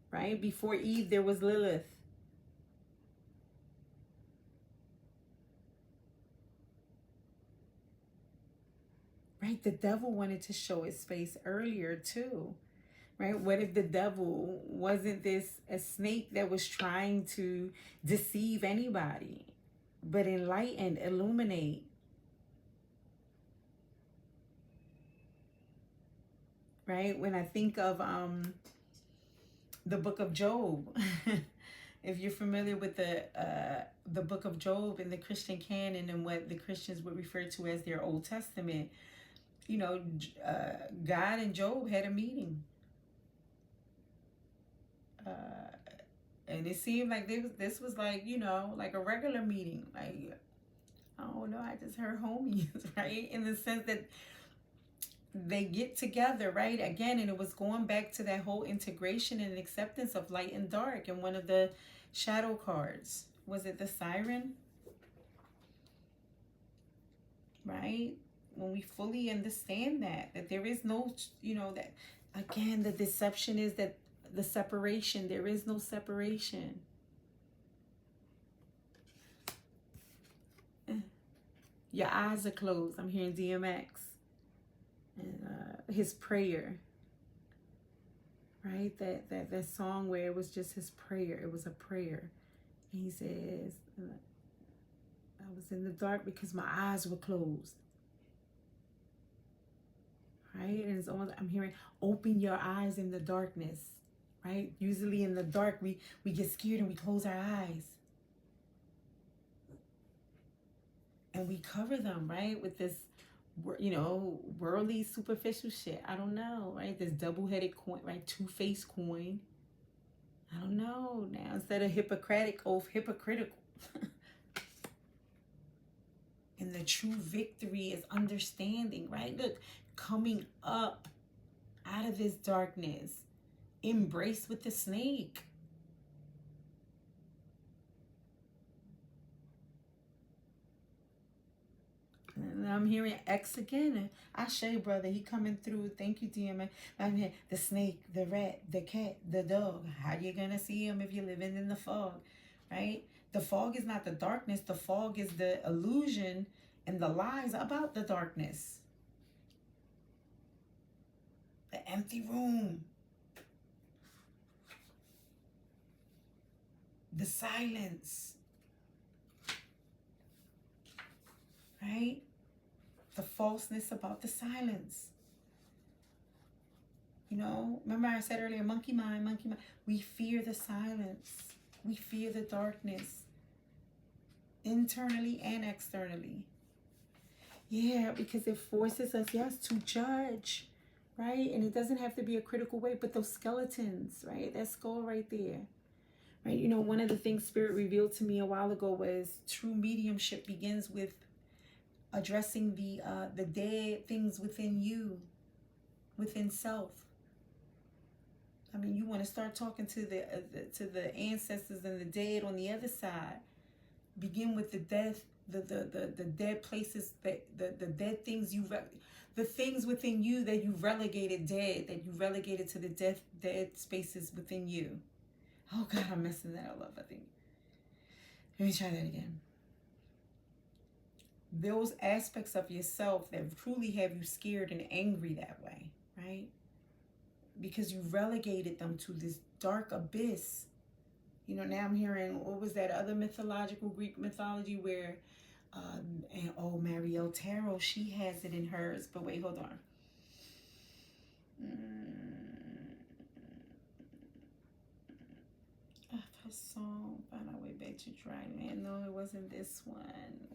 Right? Before Eve, there was Lilith. Right? The devil wanted to show his face earlier too. right? What if the devil wasn't this a snake that was trying to deceive anybody, but enlighten, illuminate, right? When I think of the book of Job, if you're familiar with the book of Job in the Christian canon and what the Christians would refer to as their Old Testament, you know, God and Job had a meeting. And it seemed like this was like, you know, like a regular meeting. Like, I don't know, I just heard homies, right? In the sense that they get together, right? Again, and it was going back to that whole integration and acceptance of light and dark. And one of the shadow cards, was it the siren? Right? When we fully understand that there is no, you know, that again, the deception is that the separation, there is no separation. Your eyes are closed. I'm hearing DMX and his prayer, right? That song where it was just his prayer. It was a prayer. And he says, I was in the dark because my eyes were closed. Right? And it's almost, I'm hearing, open your eyes in the darkness. Right? Usually in the dark, we get scared and we close our eyes. And we cover them, right? With this, you know, worldly, superficial shit. I don't know, right? This double-headed coin, right? Two-faced coin. I don't know. Now, instead of Hippocratic oath, hypocritical. And the true victory is understanding, right? Look, coming up out of this darkness, embrace with the snake. And I'm hearing X again. Ashe, brother, he coming through. Thank you, DMA. I'm here. The snake, the rat, the cat, the dog. How you gonna see him if you're living in the fog, right? The fog is not the darkness. The fog is the illusion and the lies about the darkness. The empty room. The silence. Right? The falseness about the silence. You know, remember I said earlier, monkey mind, monkey mind. We fear the silence. We fear the darkness. Internally and externally. Yeah, because it forces us, yes, to judge. Right? And it doesn't have to be a critical way, but those skeletons, right? That skull right there. Right? You know, one of the things Spirit revealed to me a while ago was true mediumship begins with addressing the dead things within you, within self. I mean, you want to start talking to the ancestors and the dead on the other side. Begin with the death, the dead places, the dead things the things within you that you relegated dead, that you relegated to the dead spaces within you. Oh God, I'm messing that all up, I think. Let me try that again. Those aspects of yourself that truly have you scared and angry that way, right? Because you relegated them to this dark abyss. You know, now I'm hearing, what was that other mythological Greek mythology where, Marielle Tarot, she has it in hers. But wait, hold on. Her song, Find Our Way Back to Dry Man. No, it wasn't this one.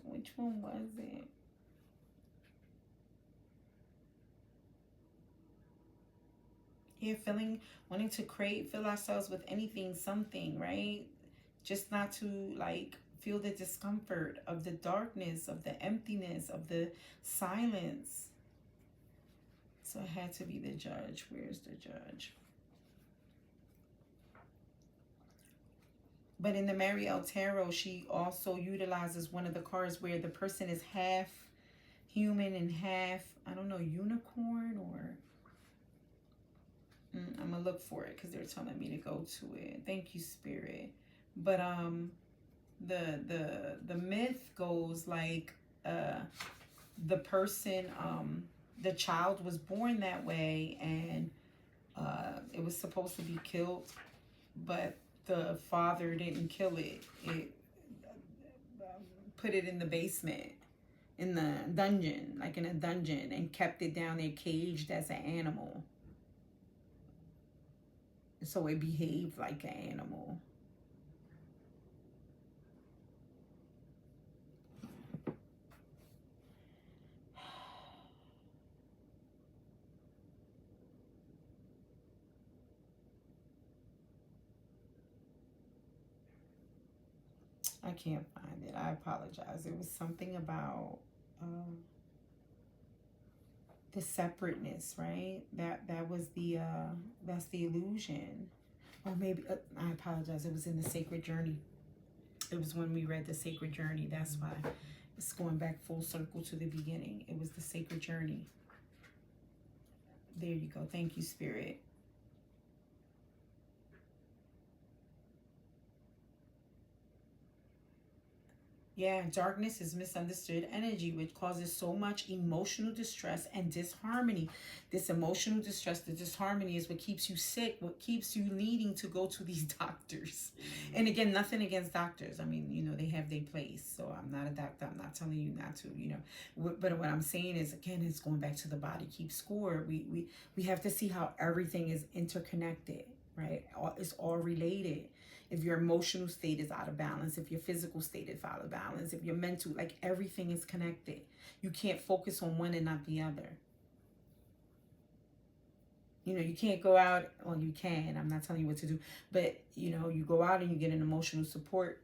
Which one was it? Yeah, wanting to fill ourselves with anything, something, right? Just not to like feel the discomfort of the darkness, of the emptiness, of the silence. So it had to be the judge. Where's the judge? But in the Marielle Tarot, she also utilizes one of the cards where the person is half human and half, I don't know, unicorn or... I'm gonna look for it because they're telling me to go to it. Thank you, Spirit. But the myth goes like the person, the child was born that way, and It was supposed to be killed, but the father didn't kill it. It put it in the basement, in the dungeon, like in a dungeon, and kept it down there caged as an animal. So it behaved like an animal. I can't find it. I apologize. It was something about the separateness, right? That was the that's the illusion. Or maybe I apologize. It was in the Sacred Journey. It was when we read the Sacred Journey. That's why it's going back full circle to the beginning. It was the Sacred Journey. There you go. Thank you, Spirit. Yeah, darkness is misunderstood energy, which causes so much emotional distress and disharmony. This emotional distress, the disharmony is what keeps you sick, what keeps you needing to go to these doctors. And again, nothing against doctors. I mean, you know, they have their place. So I'm not a doctor. I'm not telling you not to, you know. But what I'm saying is, again, it's going back to the body keeps score. We have to see how everything is interconnected, right? It's all related. If your emotional state is out of balance, if your physical state is out of balance, if your mental, like everything is connected. You can't focus on one and not the other. You know, you can't go out, well, you can, I'm not telling you what to do, but you know, you go out and you get an emotional support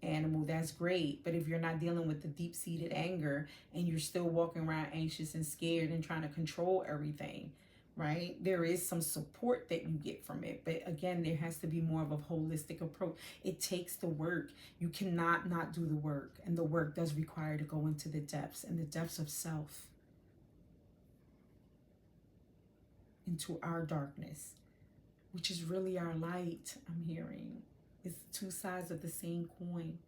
animal, that's great. But if you're not dealing with the deep-seated anger and you're still walking around anxious and scared and trying to control everything, right? There is some support that you get from it. But again, there has to be more of a holistic approach. It takes the work. You cannot not do the work. And the work does require to go into the depths and the depths of self, into our darkness, which is really our light, I'm hearing. It's two sides of the same coin.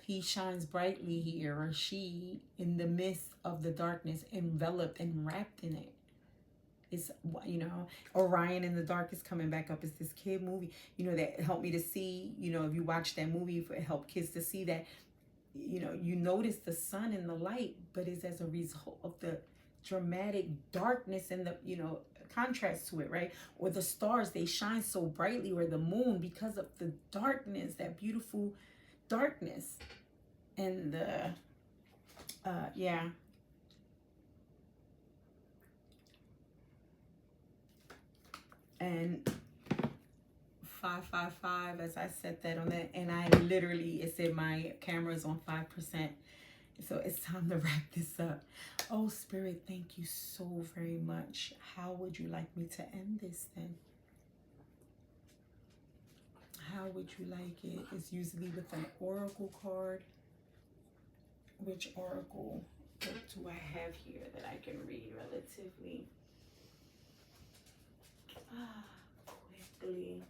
He shines brightly here, or she, in the midst of the darkness, enveloped and wrapped in it. It's, you know, Orion in the Dark is coming back up. It's this kid movie, you know, that helped me to see, you know, if you watch that movie, it helped kids to see that, you know, you notice the sun and the light, but it's as a result of the dramatic darkness and the, you know, contrast to it, right? Or the stars, they shine so brightly, or the moon, because of the darkness, that beautiful darkness. And the yeah, and 555, as I said that on that, and I literally, it said my camera is on 5%, so it's time to wrap this up. Oh, Spirit, thank you so very much. How would you like me to end this then? How would you like it? It's usually with an oracle card. Which oracle do I have here that I can read relatively quickly?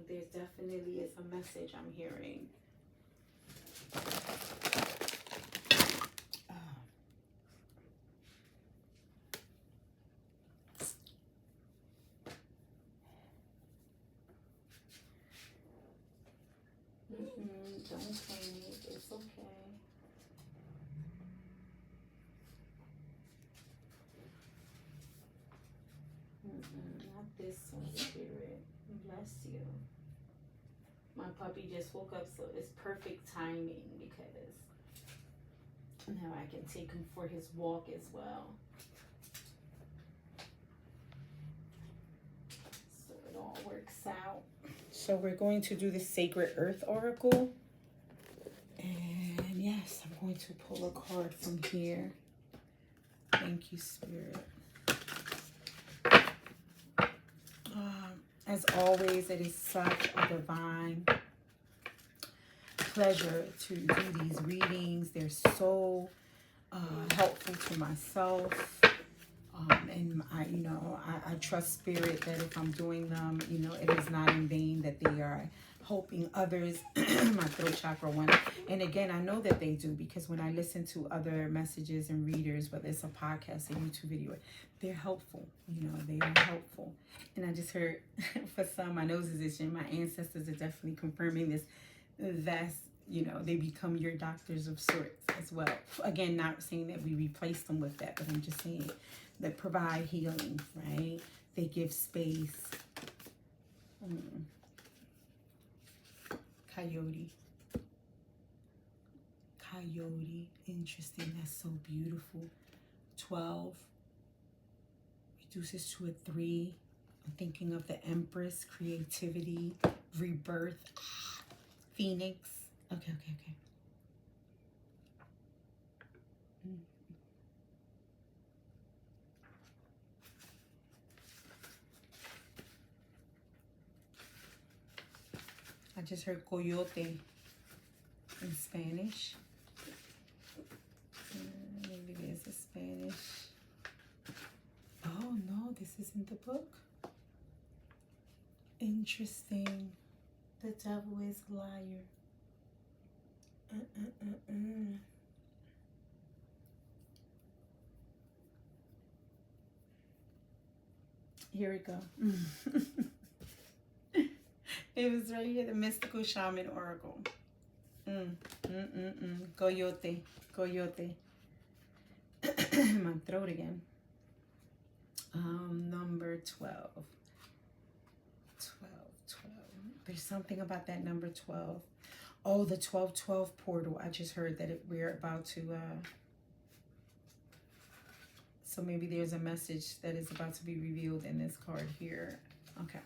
There's definitely is a message I'm hearing. Don't panic, it's okay. Not this one, Spirit. Bless you. My puppy just woke up, so it's perfect timing because now I can take him for his walk as well. So it all works out. So we're going to do the Sacred Earth Oracle. And yes, I'm going to pull a card from here. Thank you, Spirit. As always, it is such a divine pleasure to do these readings. They're so helpful to myself. And I trust Spirit that if I'm doing them, you know, it is not in vain, that they are hoping others, my throat chakra one. And again, I know that they do, because when I listen to other messages and readers, whether it's a podcast, a YouTube video, they're helpful. You know, they are helpful. And I just heard, for some, my nose is itching. My ancestors are definitely confirming this. That's, you know, they become your doctors of sorts as well. Again, not saying that we replace them with that, but I'm just saying that provide healing, right? They give space. Coyote. Coyote. Interesting. That's so beautiful. 12 reduces to a 3. I'm thinking of the Empress, creativity, rebirth, Phoenix. Okay. I just heard coyote in Spanish. Maybe there's a Spanish. Oh no, this isn't the book. Interesting. The devil is a liar. Here we go. It was right here, the mystical shaman oracle. Coyote. My throat again. Number 12. 12. There's something about that number 12. Oh, the 12-12 portal. I just heard that we're about to, so maybe there's a message that is about to be revealed in this card here. Okay.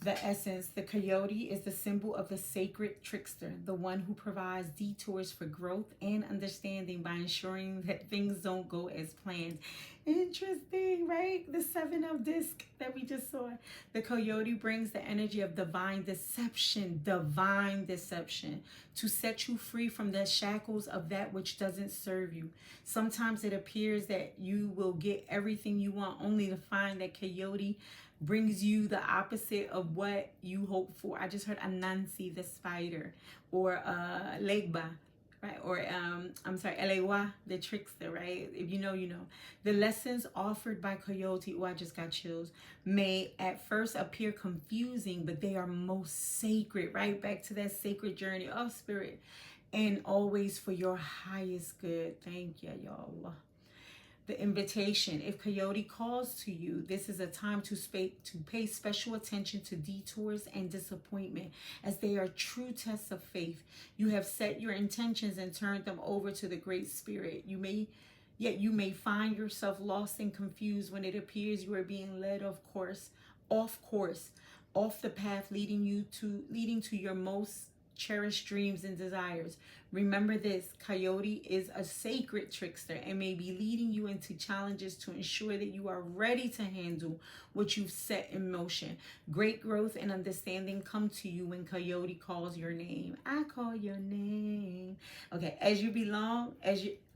The essence, the coyote is the symbol of the sacred trickster, the one who provides detours for growth and understanding by ensuring that things don't go as planned. Interesting, right? The 7 of disc that we just saw. The coyote brings the energy of divine deception, to set you free from the shackles of that which doesn't serve you. Sometimes it appears that you will get everything you want, only to find that coyote brings you the opposite of what you hope for. I just heard Anansi the spider, or Legba, right? Or Elewa the trickster, right? If you know, you know. The lessons offered by coyote, I just got chills, may at first appear confusing, but they are most sacred, right? Back to that sacred journey of spirit, and always for your highest good. Thank you, y'all. The invitation. If coyote calls to you, this is a time to pay special attention to detours and disappointment, as they are true tests of faith. You have set your intentions and turned them over to the Great Spirit. Yet you may find yourself lost and confused when it appears you are being led off the path leading to your most cherished dreams and desires. Remember this, coyote is a sacred trickster and may be leading you into challenges to ensure that you are ready to handle what you've set in motion. Great growth and understanding come to you when coyote calls your name. I call your name. Okay,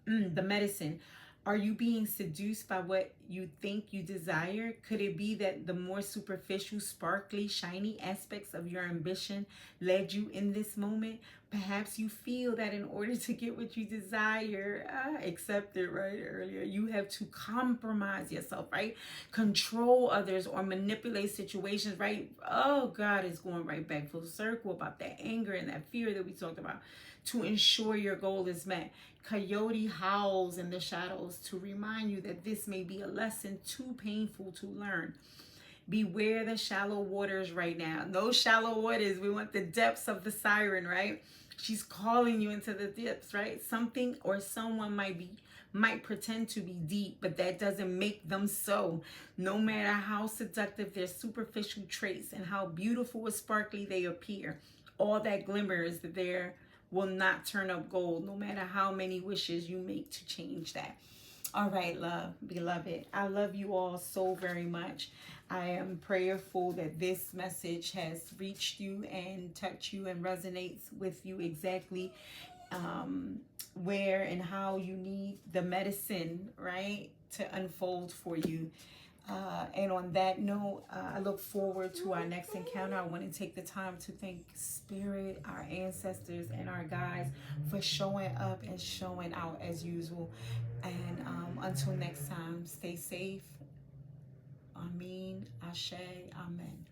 the medicine. Are you being seduced by what you think you desire? Could it be that the more superficial, sparkly, shiny aspects of your ambition led you in this moment? Perhaps you feel that in order to get what you desire, accepted right earlier, you have to compromise yourself, right? Control others or manipulate situations, right? Oh, God is going right back full circle about that anger and that fear that we talked about, to ensure your goal is met. Coyote howls in the shadows to remind you that this may be a lesson too painful to learn. Beware the shallow waters right now. Those shallow waters, we want the depths of the siren, right? She's calling you into the depths, right? Something or someone might pretend to be deep, but that doesn't make them so. No matter how seductive their superficial traits and how beautiful or sparkly they appear, all that glimmers there will not turn up gold, no matter how many wishes you make to change that. All right, beloved. I love you all so very much. I am prayerful that this message has reached you and touched you and resonates with you exactly where and how you need the medicine, right, to unfold for you. And on that note, I look forward to our next encounter. I want to take the time to thank Spirit, our ancestors, and our guides for showing up and showing out as usual. And until next time, stay safe. Amin, Ashe, Amen.